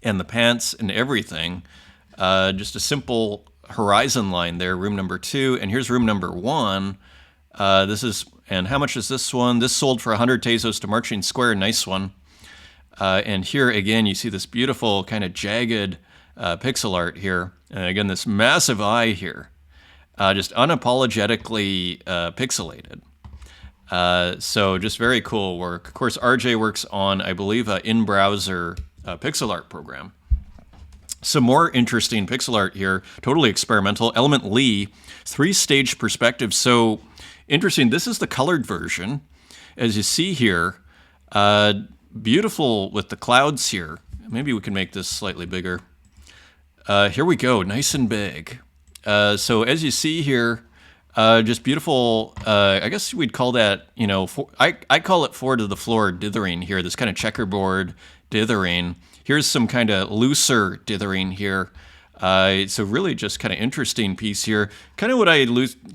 And the pants and everything. Just a simple horizon line there, room number 2. And here's room number 1. And how much is this one? This sold for 100 Tezos to Marching Square. Nice one. And here, again, you see this beautiful kind of jagged pixel art here. And again, this massive eye here. Just unapologetically pixelated. So just very cool work. Of course, RJ works on, I believe, an in-browser pixel art program. Some more interesting pixel art here, totally experimental. Element Lee, 3-stage perspective. So interesting, this is the colored version. As you see here, beautiful with the clouds here. Maybe we can make this slightly bigger. Here we go, nice and big. So as you see here, just beautiful, I guess we'd call that, I call it 4 to the floor dithering here, this kind of checkerboard dithering. Here's some kind of looser dithering here. So really just kind of interesting piece here. Kind of what I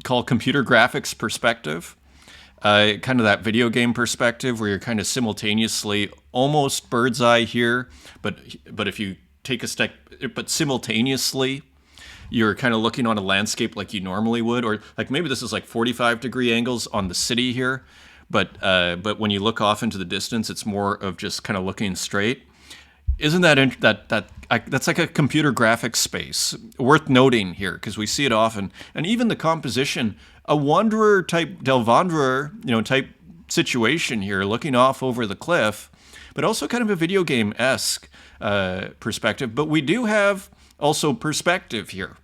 call computer graphics perspective. Kind of that video game perspective where you're kind of simultaneously almost bird's eye here, but if you take a step, but simultaneously, you're kind of looking on a landscape like you normally would, or like maybe this is like 45-degree angles on the city here, but when you look off into the distance, it's more of just kind of looking straight. Isn't that's like a computer graphics space worth noting here, because we see it often, and even the composition, a wanderer type Del Wanderer, type situation here, looking off over the cliff, but also kind of a video game-esque perspective. But we do have also perspective here,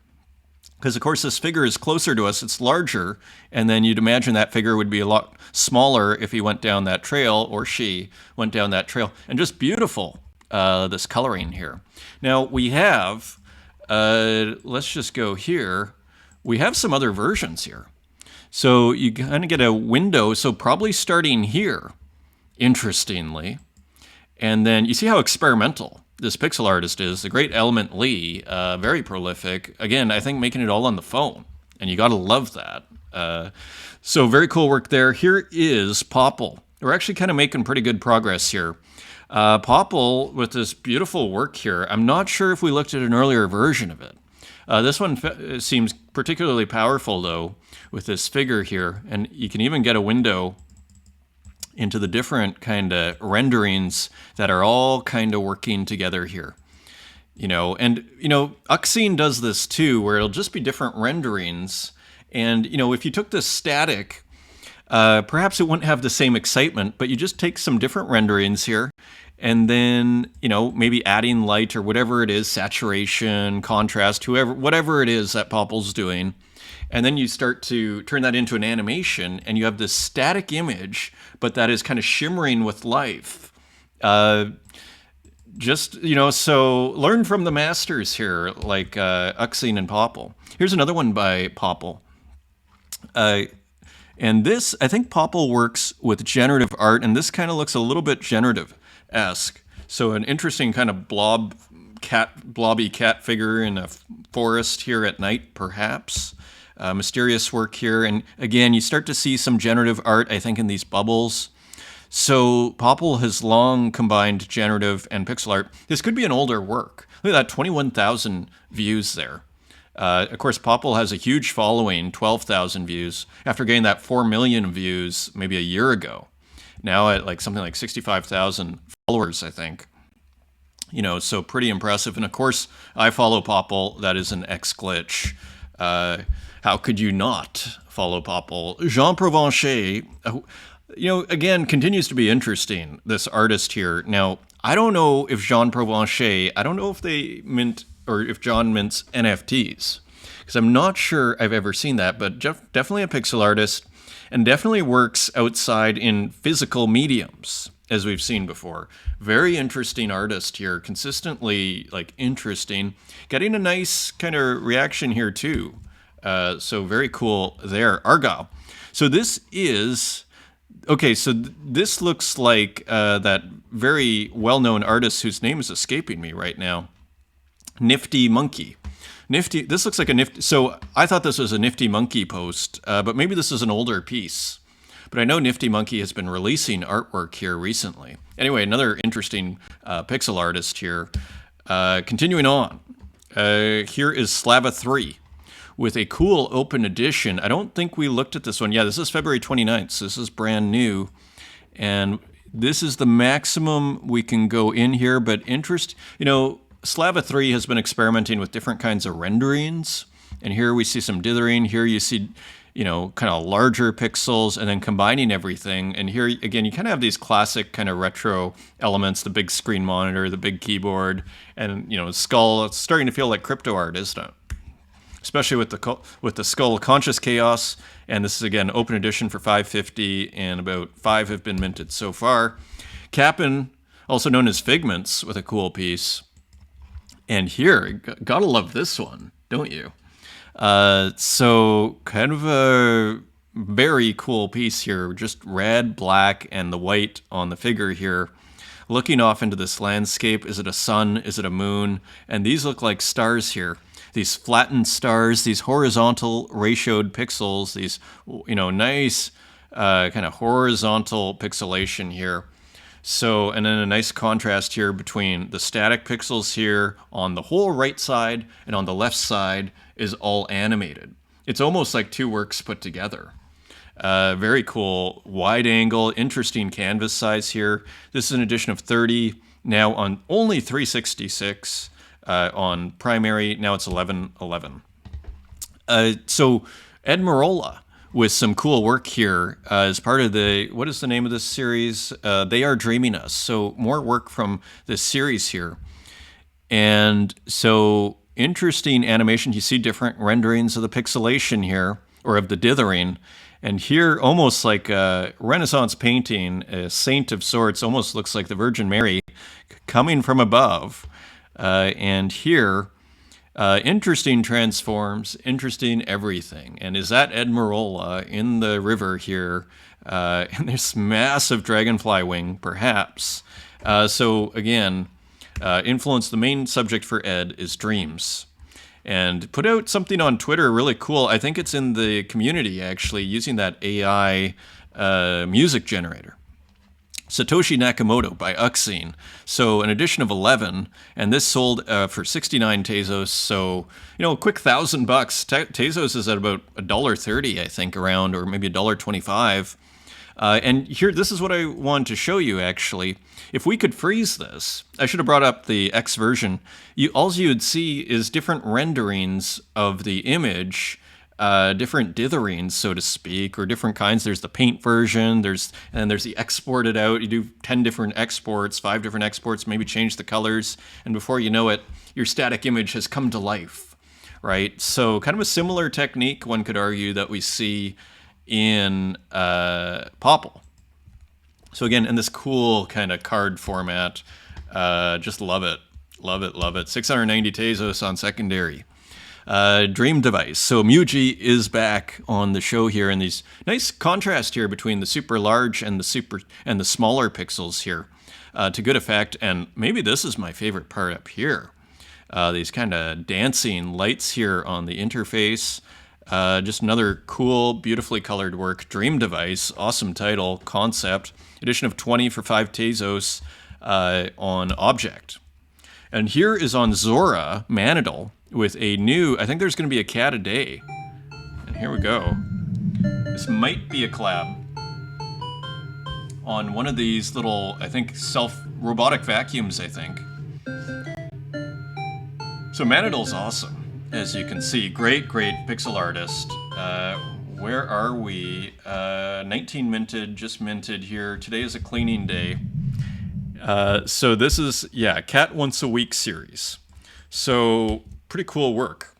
because of course this figure is closer to us, it's larger, and then you'd imagine that figure would be a lot smaller if he went down that trail, or she went down that trail. And just beautiful, this coloring here. Now we have, let's just go here, we have some other versions here. So you kind of get a window, so probably starting here, interestingly. And then you see how experimental this pixel artist is, the great Element Lee, very prolific. Again, I think making it all on the phone, and you gotta love that. So very cool work there. Here is Popple. We're actually kind of making pretty good progress here. Popple with this beautiful work here. I'm not sure if we looked at an earlier version of it. This one seems particularly powerful, though, with this figure here. And you can even get a window into the different kind of renderings that are all kind of working together here. Uxine does this too, where it'll just be different renderings. And, if you took this static, perhaps it wouldn't have the same excitement, but you just take some different renderings here, and then, maybe adding light or whatever it is, saturation, contrast, whatever it is that Popple's doing. And then you start to turn that into an animation, and you have this static image, but that is kind of shimmering with life. So learn from the masters here, like Uxine and Popple. Here's another one by Popple. And this, I think Popple works with generative art, and this kind of looks a little bit generative-esque. So an interesting kind of blobby cat figure in a forest here at night, perhaps. Mysterious work here. And again, you start to see some generative art, I think, in these bubbles. So Popple has long combined generative and pixel art. This could be an older work. Look at that, 21,000 views there. Of course, Popple has a huge following, 12,000 views, after getting that 4 million views maybe a year ago. Now at like something like 65,000 followers, I think. So pretty impressive. And of course, I follow Popple. That is an X-glitch. How could you not follow Popple? Jean Provencher, Again, continues to be interesting, this artist here. Now, I don't know if Jean Provencher, I don't know if they mint or if John mints NFTs, because I'm not sure I've ever seen that, but definitely a pixel artist and definitely works outside in physical mediums, as we've seen before. Very interesting artist here, consistently like interesting, getting a nice kind of reaction here too. So very cool there. Argyle. So this is okay. So this looks like that very well-known artist whose name is escaping me right now. Nifty Monkey. Nifty. This looks like a nifty. So I thought this was a Nifty Monkey post, but maybe this is an older piece. But I know Nifty Monkey has been releasing artwork here recently. Anyway, another interesting pixel artist here. Continuing on, here is Slava 3 with a cool open edition. I don't think we looked at this one. Yeah, this is February 29th, so this is brand new. And this is the maximum we can go in here, but Slava 3 has been experimenting with different kinds of renderings. And here we see some dithering. Here you see, kind of larger pixels and then combining everything. And here, again, you kind of have these classic kind of retro elements, the big screen monitor, the big keyboard, and, skull. It's starting to feel like crypto art, isn't it? Especially with the Skull Conscious Chaos. And this is, again, open edition for $5.50, and about 5 have been minted so far. Cap'n, also known as Figments, with a cool piece. And here, gotta love this one, don't you? So kind of a very cool piece here, just red, black, and the white on the figure here. Looking off into this landscape, is it a sun, is it a moon? And these look like stars here. These flattened stars, these horizontal ratioed pixels, these, nice kind of horizontal pixelation here. So, and then a nice contrast here between the static pixels here on the whole right side and on the left side is all animated. It's almost like two works put together. Very cool, wide angle, interesting canvas size here. This is an edition of 30, now on only 366 on primary. Now it's 1111. So Ed Marola with some cool work here as part of what is the name of this series? They Are Dreaming Us. So more work from this series here. And so interesting animation. You see different renderings of the pixelation here, or of the dithering. And here, almost like a Renaissance painting, a saint of sorts, almost looks like the Virgin Mary coming from above. And here, interesting transforms, interesting everything. And is that Ed Marola in the river here? And this massive dragonfly wing, perhaps. So again, influence, the main subject for Ed is dreams. And put out something on Twitter really cool. I think it's in the community, actually, using that AI music generator. Satoshi Nakamoto by Uxine. So an edition of 11, and this sold for 69 Tezos. So, a quick $1,000. Tezos is at about $1.30, I think, around, or maybe $1.25. And here, this is what I wanted to show you, actually. If we could freeze this, I should have brought up the X version. All you would see is different renderings of the image, different ditherings, so to speak, or different kinds. There's the paint version, and then there's the exported out. You do 10 different exports, 5 different exports, maybe change the colors, and before you know it, your static image has come to life, right? So kind of a similar technique, one could argue, that we see in Popple. So again, in this cool kind of card format, just love it. Love it, love it. 690 Tezos on secondary. Dream Device. So Muji is back on the show here, and these nice contrast here between the super large and the smaller pixels here, to good effect. And maybe this is my favorite part up here. These kind of dancing lights here on the interface. Just another cool, beautifully colored work. Dream Device, awesome title, concept. Edition of 20 for 5 Tezos on Object. And here is on Zora, Manidal, with a new, I think there's going to be a cat a day. And here we go. This might be a collab on one of these little, I think, robotic vacuums, I think. So Manidal's awesome, as you can see. Great, great pixel artist. where are we? 19 minted, just minted here. Today is a cleaning day. So this is, yeah, Cat Once a Week series. So pretty cool work.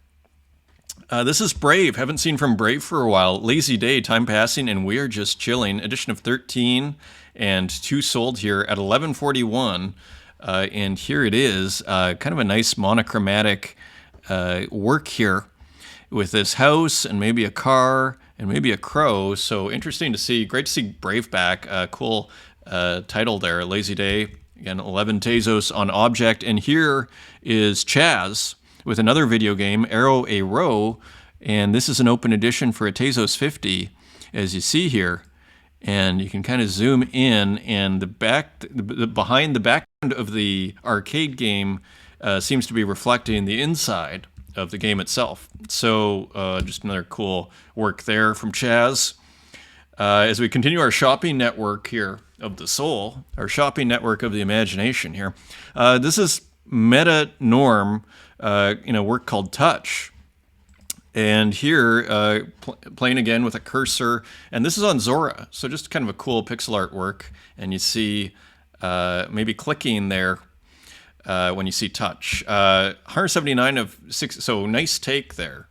This is Brave. Haven't seen from Brave for a while. Lazy day, time passing, and we are just chilling. Edition of 13 and 2 sold here at 1141. And here it is, kind of a nice monochromatic work here with this house and maybe a car and maybe a crow. So interesting to see. Great to see Brave back. Cool title there, Lazy Day. Again, 11 Tezos on object. And here is Chaz with another video game, Arrow a Row. And this is an open edition for a Tezos 50, as you see here. And you can kind of zoom in, and behind the background of the arcade game seems to be reflecting the inside of the game itself. So just another cool work there from Chaz. As we continue our shopping network here of the soul, our shopping network of the imagination here, this is Meta Norm in a work called Touch. And here, playing again with a cursor, and this is on Zora, so just kind of a cool pixel art work. And you see maybe clicking there when you see Touch. 179 of 6, so nice take there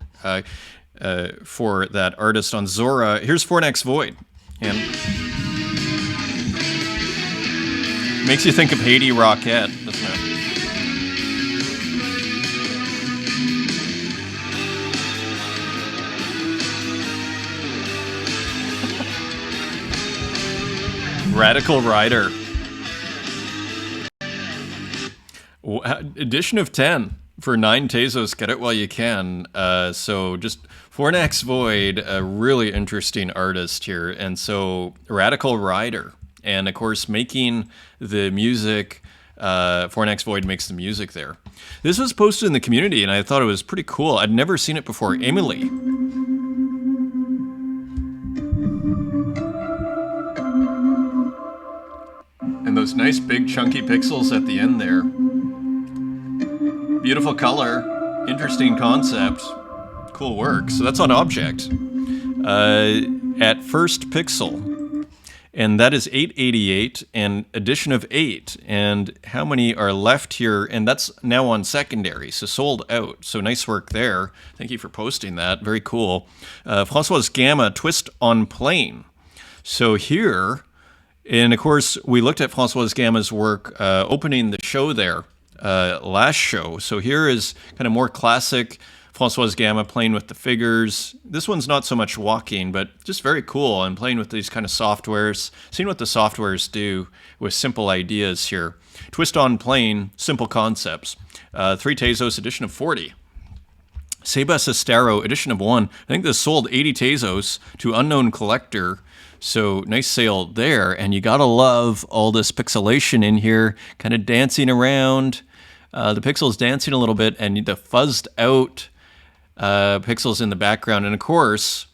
for that artist on Zora. Here's Fornax Void, and makes you think of Haiti Rockette, doesn't it? Radical Rider. Edition of 10 for 9 Tezos. Get it while you can. So just Fornax Void, a really interesting artist here. And so Radical Rider. And of course, making the music, Fornax Void makes the music there. This was posted in the community, and I thought it was pretty cool. I'd never seen it before. Emily. And those nice big chunky pixels at the end there. Beautiful color, interesting concept, cool work. So that's on object at first pixel. And that is 888 and edition of 8. And how many are left here? And that's now on secondary, so sold out. So nice work there. Thank you for posting that. Very cool. Francois Gamma, Twist on Plane. So here, and of course, we looked at Francois Gamma's work opening the show there, last show. So here is kind of more classic Francois Gamma playing with the figures. This one's not so much walking, but just very cool and playing with these kind of softwares, seeing what the softwares do with simple ideas here. Twist on Plane, simple concepts. 3 Tezos, edition of 40. Seba Sestero, edition of 1. I think this sold 80 Tezos to Unknown Collector. So nice sale there, and you gotta love all this pixelation in here, kind of dancing around. The pixels dancing a little bit, and the fuzzed out pixels in the background. And of course,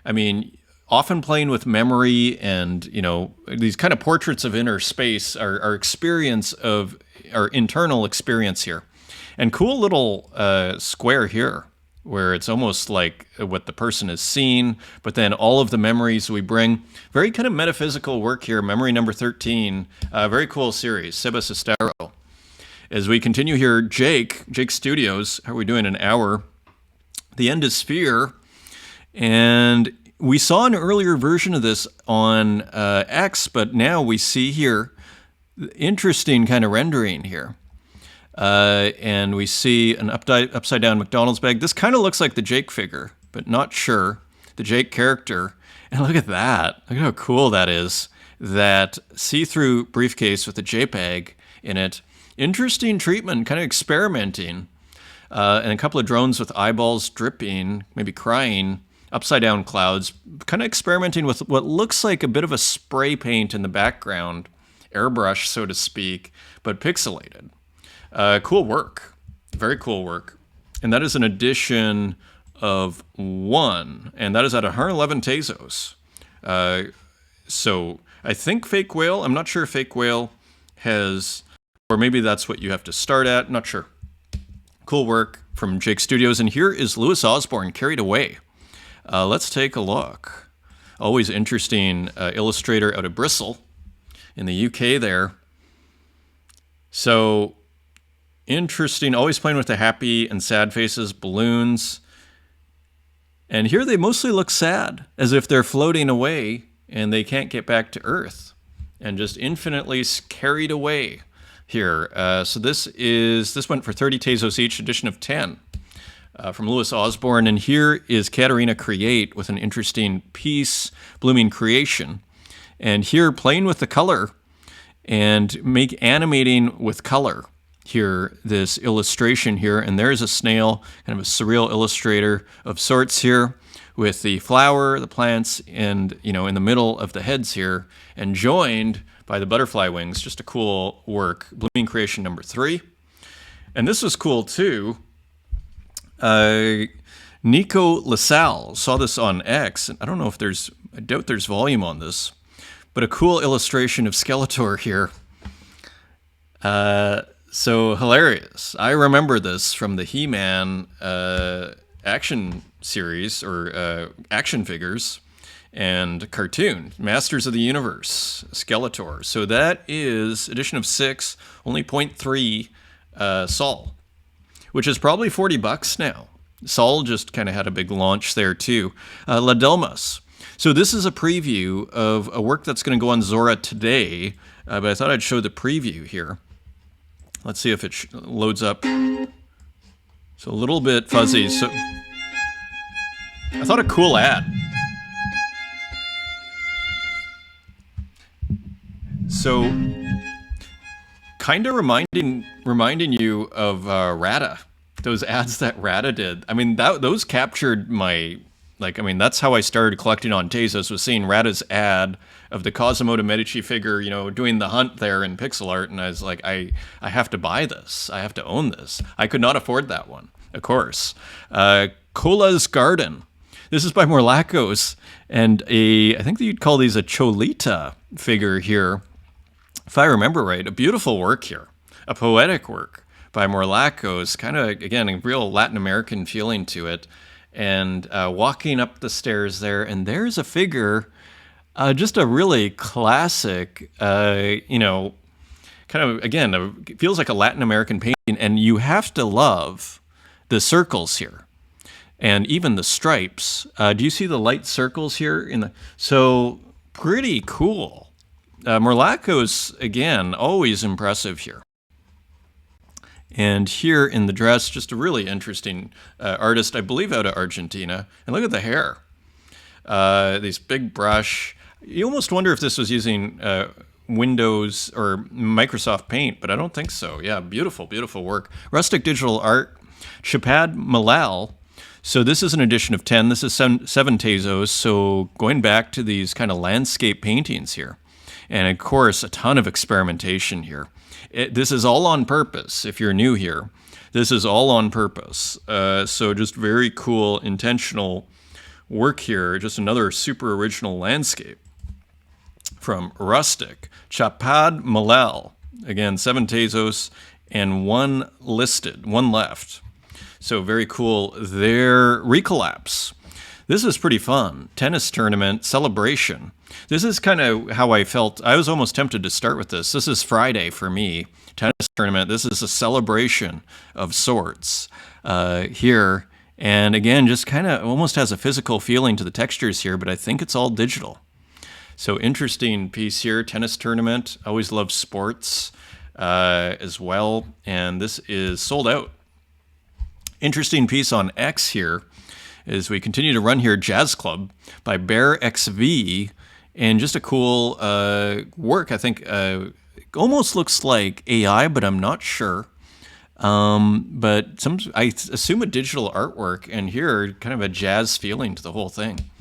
I mean, often playing with memory and, you know, these kind of portraits of inner space, our experience of our internal experience here. And cool little square here, where it's almost like what the person has seen, but then all of the memories we bring. Very kind of metaphysical work here, memory number 13. Very cool series, Seba Sestero. As we continue here, Jake Studios, how are we doing? An hour. The End is Sphere. And we saw an earlier version of this on X, but now we see here interesting kind of rendering here. And we see an upside down McDonald's bag. This kind of looks like the Jake figure, but not sure. The Jake character. And look at that. Look at how cool that is. That see-through briefcase with a JPEG in it. Interesting treatment, kind of experimenting. And a couple of drones with eyeballs dripping, maybe crying. Upside down clouds. Kind of experimenting with what looks like a bit of a spray paint in the background. Airbrush, so to speak, but pixelated. Cool work. Very cool work. And that is an edition of 1. And that is at 111 Tezos. So I think Fake Whale, I'm not sure if Fake Whale has, or maybe that's what you have to start at. Not sure. Cool work from Jake Studios. And here is Louis Osborne, Carried Away. Let's take a look. Always interesting illustrator out of Bristol in the UK there. So interesting, always playing with the happy and sad faces, balloons. And here they mostly look sad, as if they're floating away and they can't get back to Earth, and just infinitely carried away here. So this went for 30 Tezos each, edition of 10, from Louis Osborne. And here is Katerina Create with an interesting piece, Blooming Creation. And here, playing with the color and animating with color. Here, this illustration here, and there's a snail, kind of a surreal illustrator of sorts here, with the flower, the plants, and in the middle of the heads here, and joined by the butterfly wings. Just a cool work. Blooming Creation number 3. And this was cool too. Nico LaSalle saw this on X, and I don't know if I doubt there's volume on this, but a cool illustration of Skeletor here. So hilarious. I remember this from the He-Man action series, or action figures and cartoon, Masters of the Universe, Skeletor. So that is edition of 6, only 0.3 Sol, which is probably $40 now. Sol just kind of had a big launch there too. La Delmas. So this is a preview of a work that's going to go on Zora today, but I thought I'd show the preview here. Let's see if it loads up. So a little bit fuzzy. So I thought a cool ad. So kind of reminding you of Rata, those ads that Rata did. I mean, those captured my, that's how I started collecting on Tezos, was seeing Rata's ad of the Cosimo de' Medici figure, doing the hunt there in pixel art, and I was like, I have to buy this. I have to own this. I could not afford that one, of course. Cola's Garden. This is by Morlacos, and I think that you'd call these a Cholita figure here, if I remember right. A beautiful work here, a poetic work by Morlacos, kind of, again, a real Latin American feeling to it, and walking up the stairs there, and there's a figure, just a really classic, kind of, again, feels like a Latin American painting, and you have to love the circles here. And even the stripes. Do you see the light circles here? So pretty cool. Morlacos, again, always impressive here. And here in the dress, just a really interesting artist, I believe out of Argentina. And look at the hair. These big brush. You almost wonder if this was using Windows or Microsoft Paint, but I don't think so. Yeah, beautiful, beautiful work. Rustic digital art. Chapad Malal. So this is an edition of 10. This is 7 Tezos. So going back to these kind of landscape paintings here. And of course, a ton of experimentation here. This is all on purpose. If you're new here, this is all on purpose. So just very cool, intentional work here. Just another super original landscape from Rustic. Chapad Malal. Again, 7 Tezos and 1 listed, 1 left. So very cool. Their Recollapse. This is pretty fun. Tennis tournament celebration. This is kind of how I felt. I was almost tempted to start with this. This is Friday for me. Tennis tournament. This is a celebration of sorts here. And again, just kind of almost has a physical feeling to the textures here, but I think it's all digital. So interesting piece here. Tennis tournament. Always love sports as well. And this is sold out. Interesting piece on X here as we continue to run here, Jazz Club by Bear XV, and just a cool work. I think almost looks like AI, but I'm not sure. But I assume a digital artwork, and here kind of a jazz feeling to the whole thing.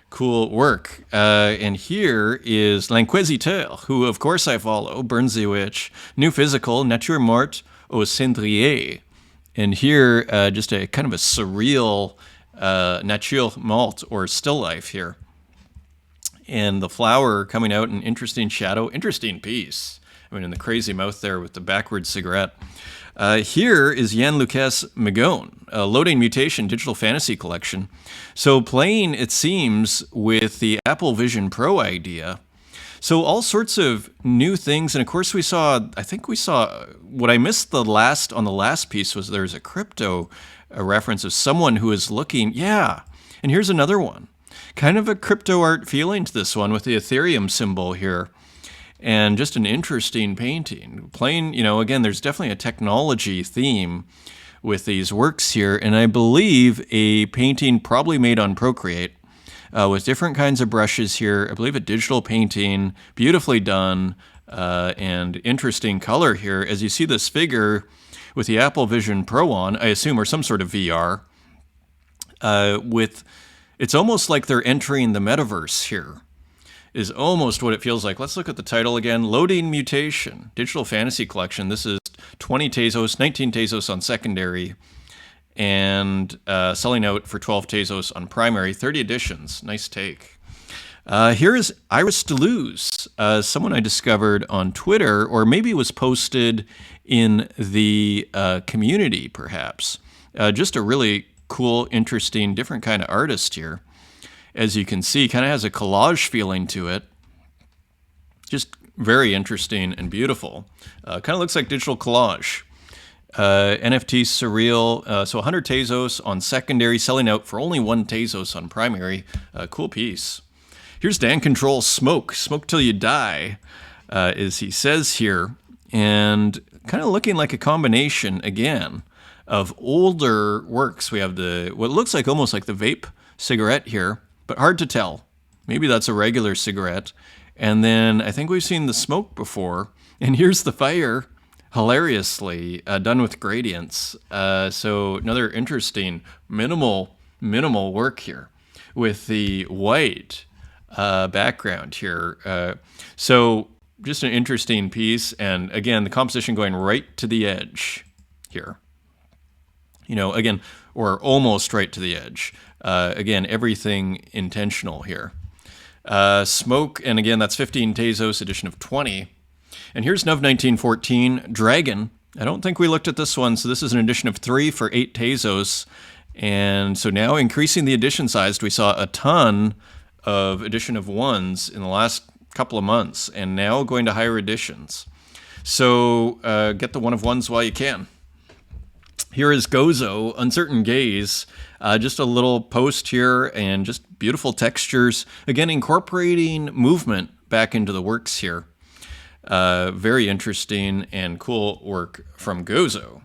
Cool work. And here is L'Inquisiteur, who of course I follow, Burns the Witch, New Physical, Nature Morte au Cendrier. And here, just a kind of a surreal nature morte, or still life here. And the flower coming out in interesting shadow. Interesting piece. I mean, in the crazy mouth there with the backward cigarette. Here is Jan Lucas Magone, a Loading Mutation Digital Fantasy Collection. So playing, it seems, with the Apple Vision Pro idea. So all sorts of new things, and of course I think we saw, what I missed on the last piece was there's a crypto reference of someone who is looking, and here's another one. Kind of a crypto art feeling to this one with the Ethereum symbol here. And just an interesting painting. Playing, again, there's definitely a technology theme with these works here, and I believe a painting probably made on Procreate with different kinds of brushes here. I believe a digital painting, beautifully done, and interesting color here. As you see this figure with the Apple Vision Pro on, I assume, or some sort of VR, it's almost like they're entering the metaverse here. Is almost what it feels like. Let's look at the title again. Loading Mutation, Digital Fantasy Collection. This is 20 Tezos, 19 Tezos on secondary, and selling out for 12 Tezos on primary, 30 editions. Nice take. Here is Iris Deleuze, someone I discovered on Twitter, or maybe it was posted in the community, perhaps. Just a really cool, interesting, different kind of artist here. As you can see, kind of has a collage feeling to it. Just very interesting and beautiful. Kind of looks like digital collage. NFT surreal. So 100 Tezos on secondary, selling out for only 1 Tezos on primary. Cool piece. Here's Dan Control Smoke. Smoke till you die, as he says here. And kind of looking like a combination, again, of older works. We have what looks like almost like the vape cigarette here, but hard to tell. Maybe that's a regular cigarette. And then I think we've seen the smoke before. And here's the fire, hilariously done with gradients. So another interesting minimal work here with the white background here. So just an interesting piece. And again, the composition going right to the edge here. Again, or almost right to the edge. Again, everything intentional here. Smoke, and again, that's 15 Tezos, edition of 20. And here's Nov 1914, Dragon. I don't think we looked at this one, so this is an edition of 3 for 8 Tezos. And so now increasing the edition size, we saw a ton of edition of 1s in the last couple of months, and now going to higher editions. So get the 1 of 1s while you can. Here is Gozo, Uncertain Gaze. Just a little post here and just beautiful textures. Again, incorporating movement back into the works here. Very interesting and cool work from Gozo.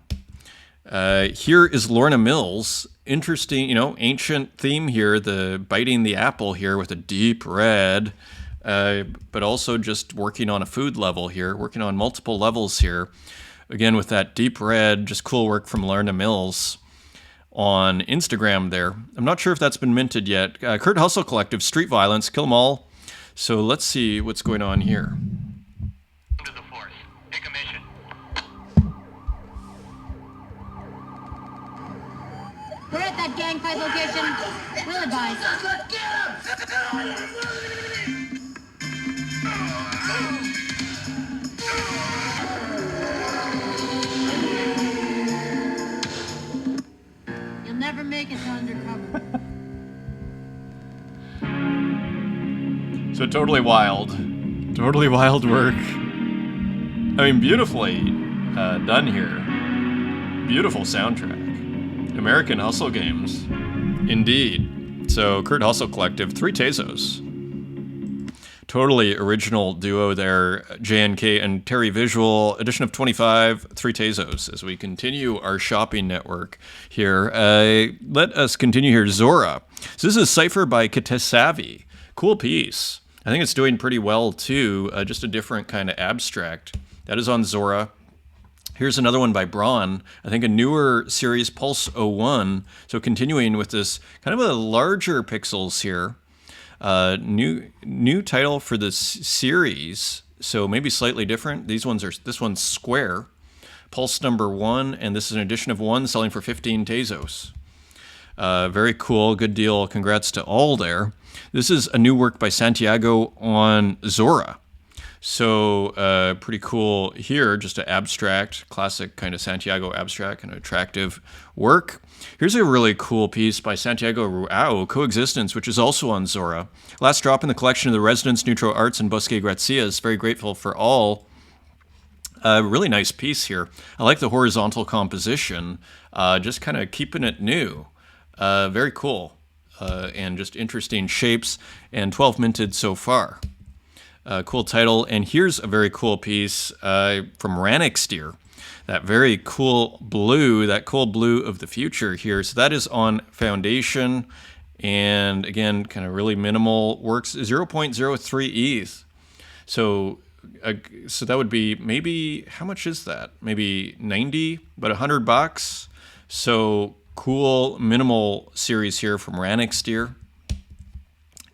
Here is Lorna Mills. Interesting, ancient theme here, the biting the apple here with a deep red, but also just working on a food level here, working on multiple levels here. Again, with that deep red, just cool work from Lorna Mills on Instagram there. I'm not sure if that's been minted yet. Kurt Hustle Collective, Street Violence, Kill 'Em All. So let's see what's going on here. To the force. Take a mission. We're at that gang fight location. We'll advise. You'll never make it to undercover. So totally wild work. I mean, beautifully done here. Beautiful soundtrack. American Hustle Games. Indeed. So Kurt Hustle Collective, 3 Tezos. Totally original duo there, J&K and Terry Visual, edition of 25, 3 Tezos, as we continue our shopping network here. Let us continue here. Zora. So this is Cypher by Katesavi. Cool piece. I think it's doing pretty well, too. Just a different kind of abstract. That is on Zora. Here's another one by Braun. I think a newer series, Pulse 01. So continuing with this kind of a larger pixels here. New title for this series. So maybe slightly different. This one's square. Pulse number 1, and this is an edition of 1 selling for 15 Tezos. Very cool. Good deal. Congrats to all there. This is a new work by Santiago on Zora. So pretty cool here, just an abstract, classic kind of Santiago abstract, and attractive work. Here's a really cool piece by Santiago Ruao, Coexistence, which is also on Zora. Last drop in the collection of the Residence Neutro Arts and Bosque Gracias. Very grateful for all. Really nice piece here. I like the horizontal composition, just kind of keeping it new. Very cool, and just interesting shapes, and 12 minted so far. Cool title. And here's a very cool piece from Ranixtier. That very cool blue, that cool blue of the future here. So that is on Foundation. And again, kind of really minimal works, 0.03 ETH. So that would be maybe, how much is that? Maybe 90, but $100. So cool minimal series here from Ranixtier.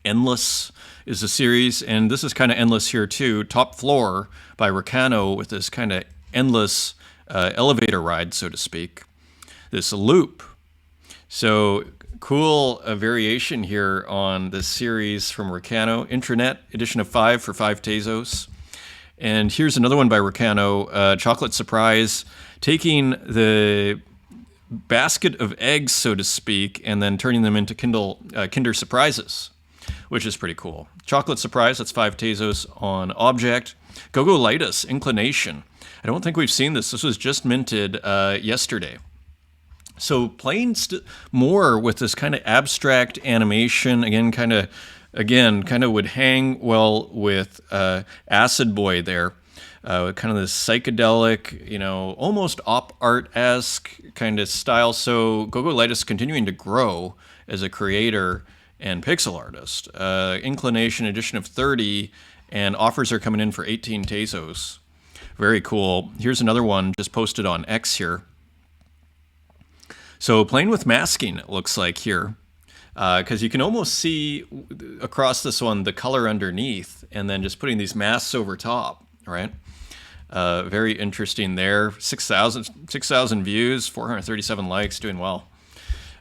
Endless is a series, and this is kind of endless here too. Top Floor by Ricano with this kind of endless elevator ride, so to speak. This loop. So cool variation here on this series from Ricano. Intranet, edition of 5 for 5 Tezos. And here's another one by Ricano, Chocolate Surprise, taking the basket of eggs, so to speak, and then turning them into Kinder Surprises, which is pretty cool. Chocolate Surprise, that's 5 Tezos on Object. Gogolitis, Inclination. I don't think we've seen this. This was just minted yesterday. So playing more with this kind of abstract animation, again, kind of would hang well with Acid Boy there. Kind of this psychedelic, almost op art-esque kind of style. So Gogolitis continuing to grow as a creator and pixel artist. Inclination edition of 30, and offers are coming in for 18 Tezos. Very cool. Here's another one just posted on X here. So playing with masking, it looks like here, because you can almost see across this one the color underneath, and then just putting these masks over top, right? Very interesting there. 6,000 views, 437 likes, doing well.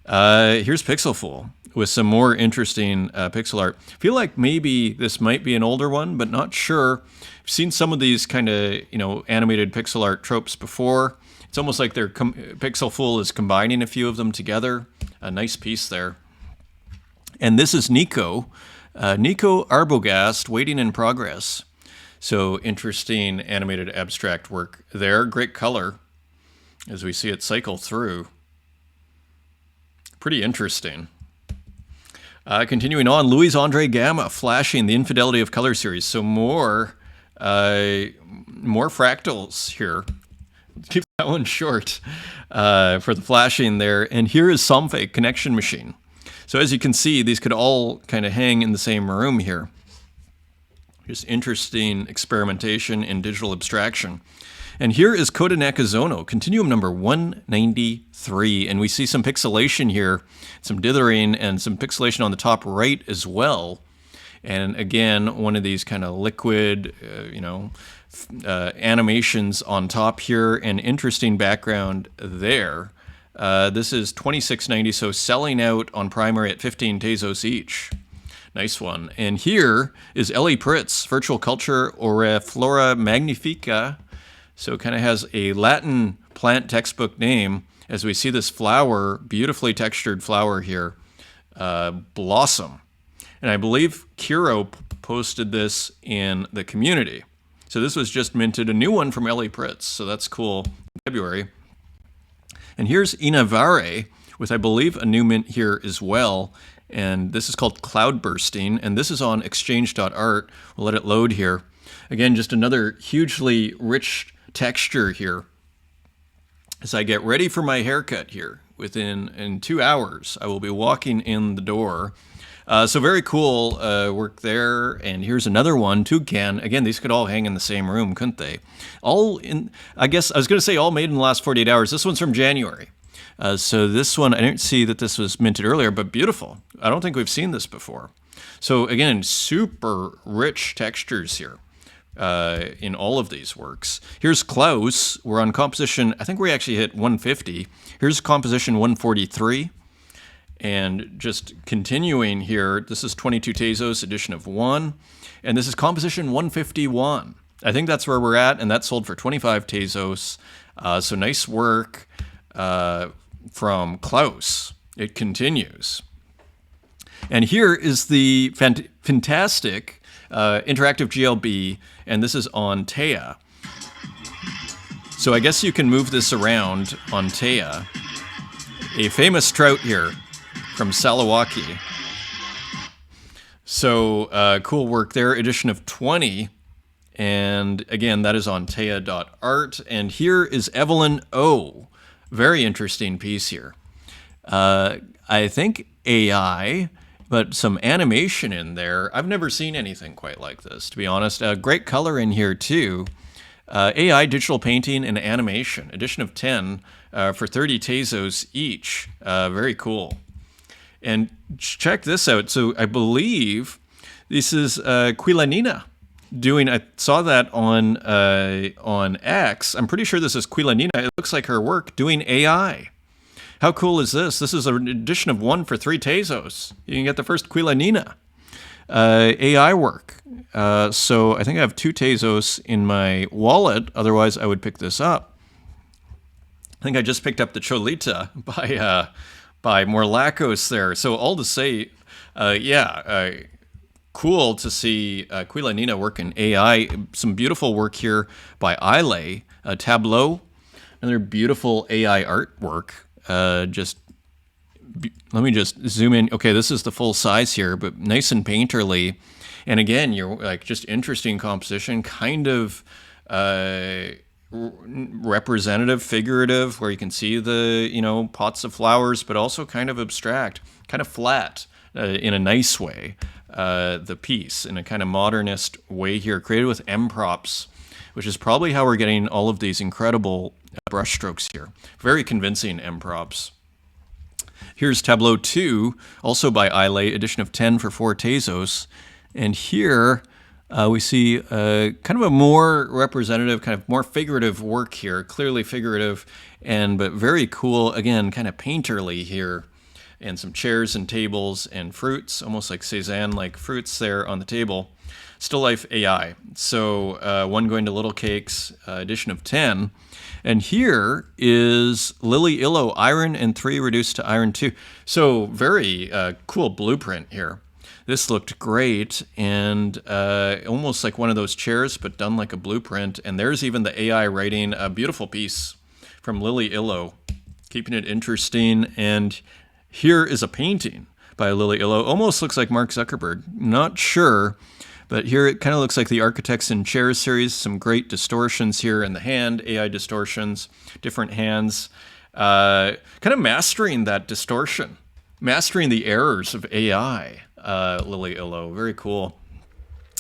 Here's Pixelful with some more interesting pixel art. I feel like maybe this might be an older one, but not sure. I've seen some of these kind of, animated pixel art tropes before. It's almost like Pixelful is combining a few of them together. A nice piece there. And this is Nico. Nico Arbogast, Waiting in Progress. So interesting animated abstract work there. Great color as we see it cycle through. Pretty interesting. Continuing on, Luis Andre Gamma, Flashing, the Infidelity of Color series. So more fractals here. Keep that one short for the flashing there. And here is Somfake, Connection Machine. So as you can see, these could all kind of hang in the same room here. Just interesting experimentation in digital abstraction. And here is Coda Nakazono, Continuum number 193. And we see some pixelation here, some dithering, and some pixelation on the top right as well. And again, one of these kind of liquid, animations on top here, and interesting background there. This is 2690, so selling out on primary at 15 Tezos each. Nice one. And here is Ellie Pritz, Virtual Culture Ora Flora Magnifica. So it kind of has a Latin plant textbook name as we see this flower, beautifully textured flower here, blossom. And I believe Kiro posted this in the community. So this was just minted, a new one from Ellie Pritz. So that's cool. February. And here's Inavare with, I believe, a new mint here as well. And this is called Cloud Bursting. And this is on exchange.art. We'll let it load here. Again, just another hugely rich texture here. As I get ready for my haircut here, in 2 hours, I will be walking in the door. So very cool work there. And here's another one, Toucan. Again, these could all hang in the same room, couldn't they? I guess I was going to say all made in the last 48 hours. This one's from January. So this one, I didn't see that this was minted earlier, but beautiful. I don't think we've seen this before. So again, super rich textures here in all of these works. Here's Klaus. We're on composition, I think we actually hit 150. Here's composition 143. And just continuing here, this is 22 Tezos, edition of 1. And this is composition 151. I think that's where we're at, and that sold for 25 Tezos. So nice work from Klaus. It continues. And here is the fantastic interactive GLB, and this is on Thea. So I guess you can move this around on Thea. A famous trout here from Salawaki. So cool work there, edition of 20. And again, that is on Thea.art. And here is Evelyn O. Very interesting piece here. I think AI, but some animation in there. I've never seen anything quite like this, to be honest. Great color in here, too. AI, digital painting, and animation. Edition of 10 for 30 Tezos each. Very cool. And check this out. So I believe this is Quilanina doing. I saw that on X. I'm pretty sure this is Quilanina. It looks like her work doing AI. How cool is this? This is an edition of 1 for 3 Tezos. You can get the first Quilanina AI work. So I think I have 2 Tezos in my wallet. Otherwise, I would pick this up. I think I just picked up the Cholita by Morlakos there. So all to say, cool to see Quilanina work in AI. Some beautiful work here by Ile, Tableau. Another beautiful AI artwork. Let me just zoom in. Okay, this is the full size here, but nice and painterly. And again, you're like just interesting composition, kind of representative, figurative, where you can see the, pots of flowers, but also kind of abstract, kind of flat in a nice way. The piece in a kind of modernist way here, created with M-props, which is probably how we're getting all of these incredible brushstrokes here. Very convincing M-props. Here's Tableau 2, also by Ile, edition of 10 for 4 Tezos. And here we see kind of a more representative, kind of more figurative work here, clearly figurative, but very cool, again, kind of painterly here. And some chairs and tables and fruits, almost like Cézanne-like fruits there on the table. Still Life AI. So 1 going to Little Cakes, edition of 10. And here is Lily Illo, iron and 3 reduced to iron 2. So very cool blueprint here. This looked great, and almost like one of those chairs, but done like a blueprint. And there's even the AI writing a beautiful piece from Lily Illo, keeping it interesting. And here is a painting by Lily Illo. Almost looks like Mark Zuckerberg. Not sure, but here it kind of looks like the Architects in Chairs series. Some great distortions here in the hand, AI distortions, different hands. Kind of mastering that distortion, mastering the errors of AI, Lily Illo. Very cool.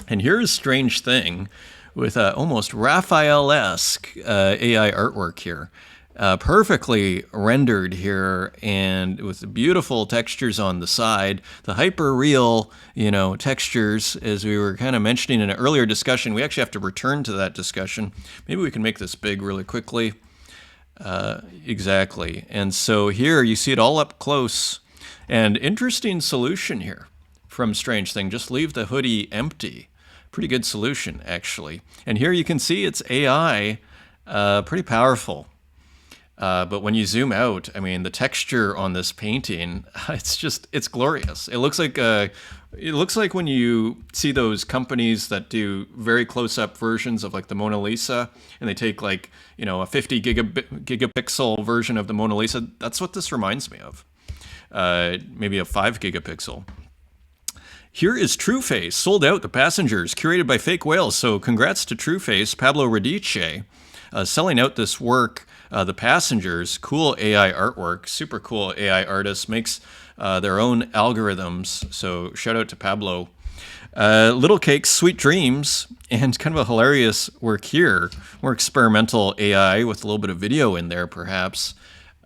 And here's Strange Thing with almost Raphael-esque AI artwork here. Perfectly rendered here, and with beautiful textures on the side, the hyper-real, textures, as we were kind of mentioning in an earlier discussion. We actually have to return to that discussion. Maybe we can make this big really quickly. Exactly. And so here you see it all up close, and interesting solution here from Strange Thing. Just leave the hoodie empty. Pretty good solution, actually. And here you can see it's AI, pretty powerful. But when you zoom out, I mean, the texture on this painting, it's glorious. It looks like when you see those companies that do very close-up versions of like the Mona Lisa, and they take like, a 50 gigapixel version of the Mona Lisa. That's what this reminds me of. Maybe a 5 gigapixel. Here is Trueface, sold out, The Passengers, curated by Fake Whales. So congrats to Trueface, Pablo Radice, selling out this work. The Passengers, cool AI artwork, super cool AI artist, makes their own algorithms. So shout out to Pablo. Little Cakes, Sweet Dreams, and kind of a hilarious work here. More experimental AI with a little bit of video in there, perhaps.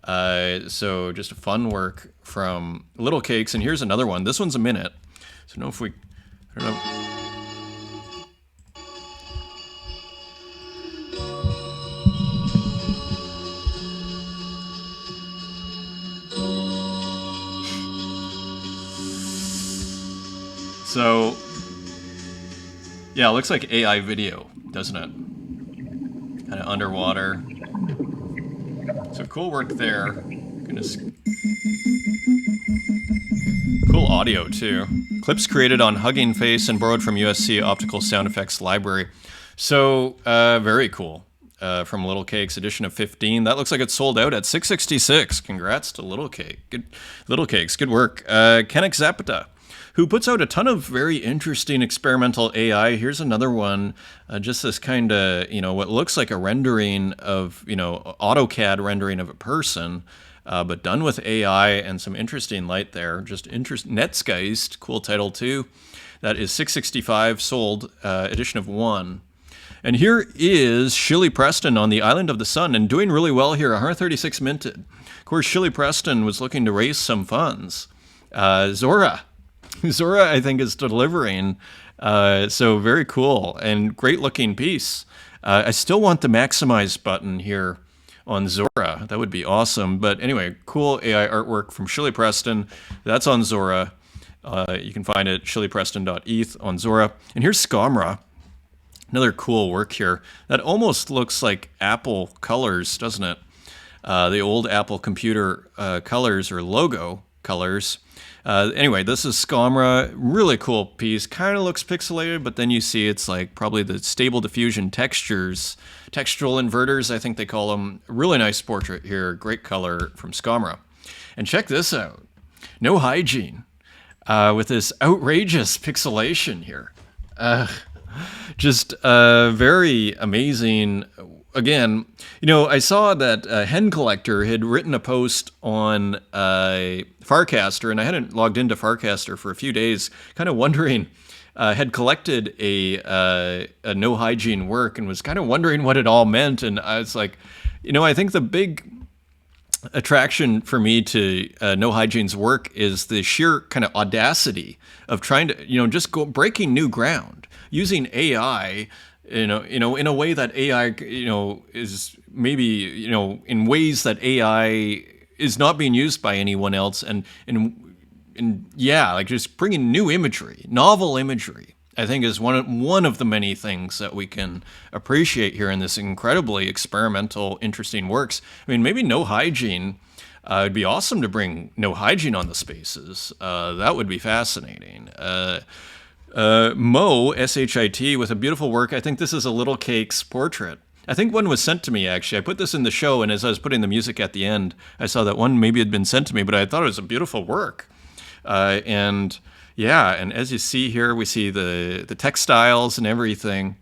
So just a fun work from Little Cakes. And here's another one. This one's a minute. So I don't know. So, yeah, it looks like AI video, doesn't it? Kind of underwater. So cool work there. Goodness. Cool audio, too. Clips created on Hugging Face and borrowed from USC Optical Sound Effects Library. So, very cool. From Little Cake's edition of 15. That looks like it's sold out at $6.66. Congrats to Little Cake. Good, Little Cakes, good work. Kennick Zapata, who puts out a ton of very interesting experimental AI. Here's another one, just this kind of, what looks like a rendering of, AutoCAD rendering of a person, but done with AI and some interesting light there. Just Netzgeist, cool title too. That is $6.65, sold, edition of 1. And here is Shilly Preston on the Island of the Sun, and doing really well here, 136 minted. Of course, Shilly Preston was looking to raise some funds. Zora, I think, is delivering. So very cool and great looking piece. I still want the maximize button here on Zora. That would be awesome. But anyway, cool AI artwork from Shilly Preston. That's on Zora. You can find it at shillypreston.eth on Zora. And here's Skamra. Another cool work here. That almost looks like Apple colors, doesn't it? The old Apple computer colors or logo colors. Anyway, this is Skamra. Really cool piece. Kind of looks pixelated, but then you see it's like probably the stable diffusion textures, textural inverters, I think they call them. Really nice portrait here. Great color from Skamra. And check this out. No hygiene with this outrageous pixelation here. Just very amazing. Again, I saw that Hen Collector had written a post on Farcaster, and I hadn't logged into Farcaster for a few days, kind of wondering, had collected a no hygiene work and was kind of wondering what it all meant. And I was like, I think the big attraction for me to No Hygiene's work is the sheer kind of audacity of trying to, just breaking new ground. Using AI, in a way that AI, is maybe, in ways that AI is not being used by anyone else, and just bringing new imagery, novel imagery, I think is one of the many things that we can appreciate here in this incredibly experimental, interesting works. I mean, maybe No Hygiene. It'd be awesome to bring No Hygiene on the spaces. That would be fascinating. Mo, S-H-I-T, with a beautiful work. I think this is a Little Cake's portrait. I think one was sent to me, actually. I put this in the show, and as I was putting the music at the end, I saw that one maybe had been sent to me, but I thought it was a beautiful work. And as you see here, we see the textiles and everything,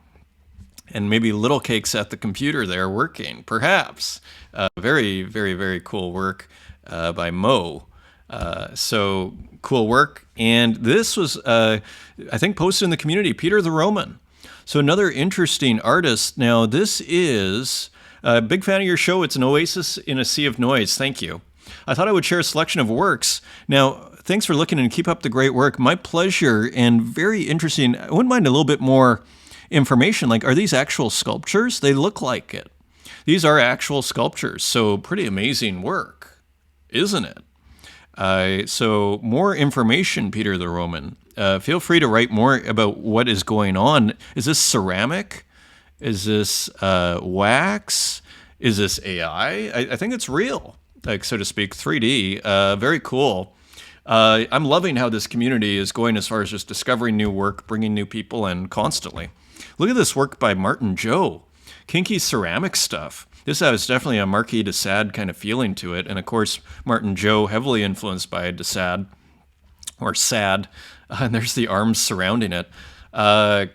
and maybe Little Cake's at the computer there working, perhaps. Very, very, very cool work by Mo. So cool work. And this was, I think, posted in the community, Peter the Roman. So another interesting artist. Now, this is a big fan of your show. It's an oasis in a sea of noise. Thank you. I thought I would share a selection of works. Now, thanks for looking and keep up the great work. My pleasure, and very interesting. I wouldn't mind a little bit more information. Like, are these actual sculptures? They look like it. These are actual sculptures. So pretty amazing work, isn't it? So more information, Peter the Roman. Feel free to write more about what is going on. Is this ceramic? Is this wax? Is this AI? I think it's real, like, so to speak, 3D. Very cool. I'm loving how this community is going as far as just discovering new work, bringing new people in constantly. Look at this work by Martin Joe. Kinky ceramic stuff. This has definitely a Marquis de Sade kind of feeling to it. And of course, Martin Joe, heavily influenced by de Sade, or Sade. And there's the arms surrounding it.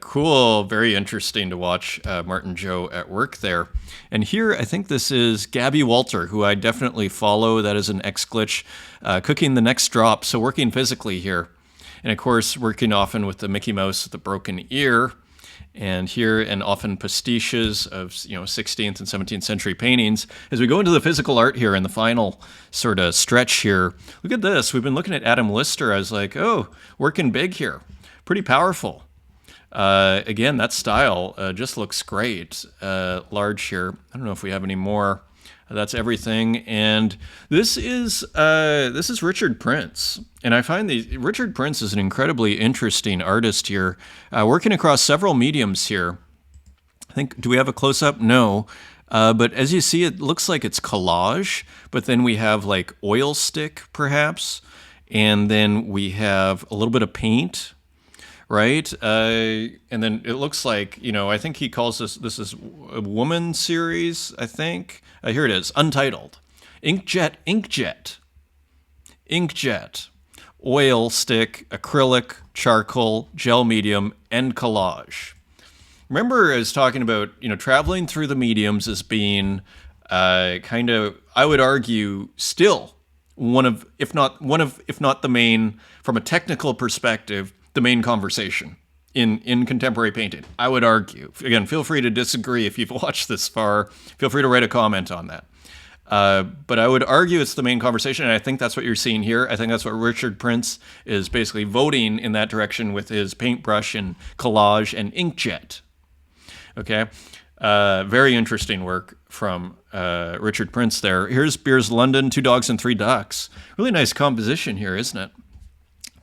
Cool, very interesting to watch Martin Joe at work there. And here, I think this is Gabby Walter, who I definitely follow. That is an X-Glitch, cooking the next drop, so working physically here. And of course, working often with the Mickey Mouse with the broken ear. And here, and often pastiches of 16th and 17th century paintings. As we go into the physical art here in the final sort of stretch here, look at this. We've been looking at Adam Lister. I was like, oh, working big here. Pretty powerful. Again, that style just looks great. Large here. I don't know if we have any more That's everything. And this is Richard Prince. And I find Richard Prince is an incredibly interesting artist here, working across several mediums here. I think, do we have a close-up? No. But as you see, it looks like it's collage, but then we have like oil stick, perhaps, and then we have a little bit of paint, right? And then it looks like, I think he calls this is a woman series, I think. Here it is, Untitled. Inkjet, oil stick, acrylic, charcoal, gel medium, and collage. Remember, I was talking about, traveling through the mediums as being kind of, I would argue, still one of, if not the main, from a technical perspective, the main conversation in contemporary painting. I would argue. Again, feel free to disagree if you've watched this far. Feel free to write a comment on that. But I would argue it's the main conversation, and I think that's what you're seeing here. I think that's what Richard Prince is basically voting in that direction with his paintbrush and collage and inkjet. Okay, very interesting work from Richard Prince there. Here's Beers London, 2 Dogs and 3 Ducks. Really nice composition here, isn't it?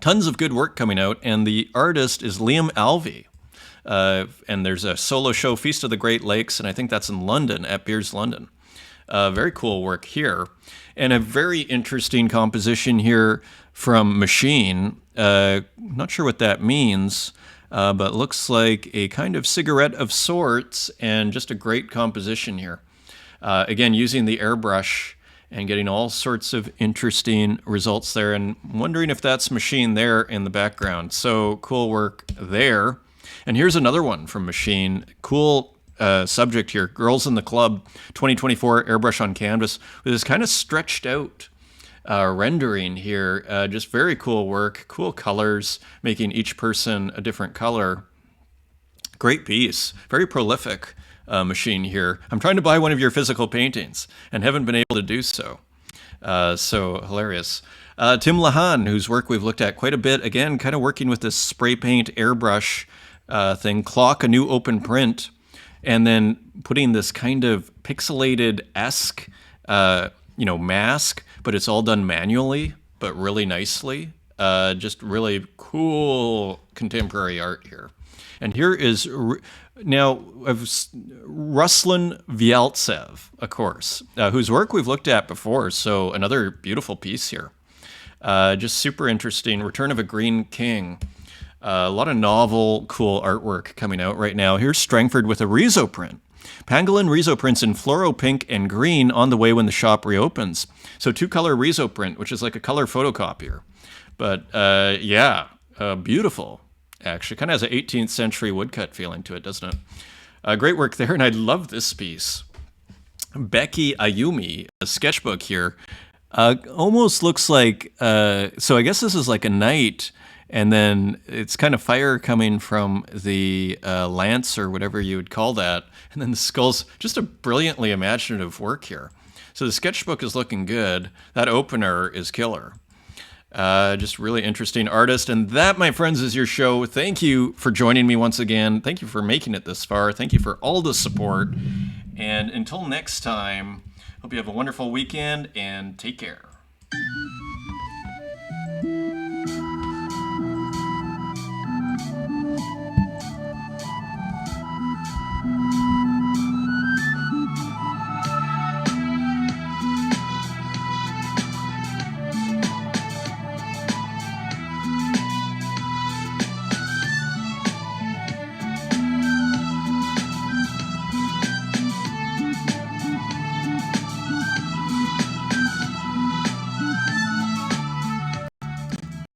Tons of good work coming out, and the artist is Liam Alvey. And there's a solo show, Feast of the Great Lakes, and I think that's in London, at Beers London. Very cool work here. And a very interesting composition here from Machine. Not sure what that means. But looks like a kind of cigarette of sorts, and just a great composition here. Again, using the airbrush and getting all sorts of interesting results there, and wondering if that's Machine there in the background. So cool work there. And here's another one from Machine. Cool subject here. Girls in the Club 2024 airbrush on canvas with this kind of stretched out rendering here. Just very cool work, cool colors, making each person a different color. Great piece, very prolific Machine here. I'm trying to buy one of your physical paintings and haven't been able to do so. So hilarious. Tim Lahan, whose work we've looked at quite a bit, again, kind of working with this spray paint airbrush thing, Clock, a new open print, and then putting this kind of pixelated-esque mask, but it's all done manually, but really nicely. Just really cool contemporary art here. And here is now Ruslan Vyaltsev, of course, whose work we've looked at before. So another beautiful piece here. Just super interesting. Return of a Green King. A lot of novel, cool artwork coming out right now. Here's Strangford with a Riso print. Pangolin Riso prints in fluoro pink and green on the way when the shop reopens. So 2-color Riso print, which is like a color photocopier. But beautiful, actually. Kind of has an 18th century woodcut feeling to it, doesn't it? Great work there, and I love this piece. Becky Ayumi, a sketchbook here. Almost looks like, so I guess this is like a night, and then it's kind of fire coming from the lance or whatever you would call that. And then the skull's just a brilliantly imaginative work here. So the sketchbook is looking good. That opener is killer. Just really interesting artist. And that, my friends, is your show. Thank you for joining me once again. Thank you for making it this far. Thank you for all the support. And until next time, hope you have a wonderful weekend and take care.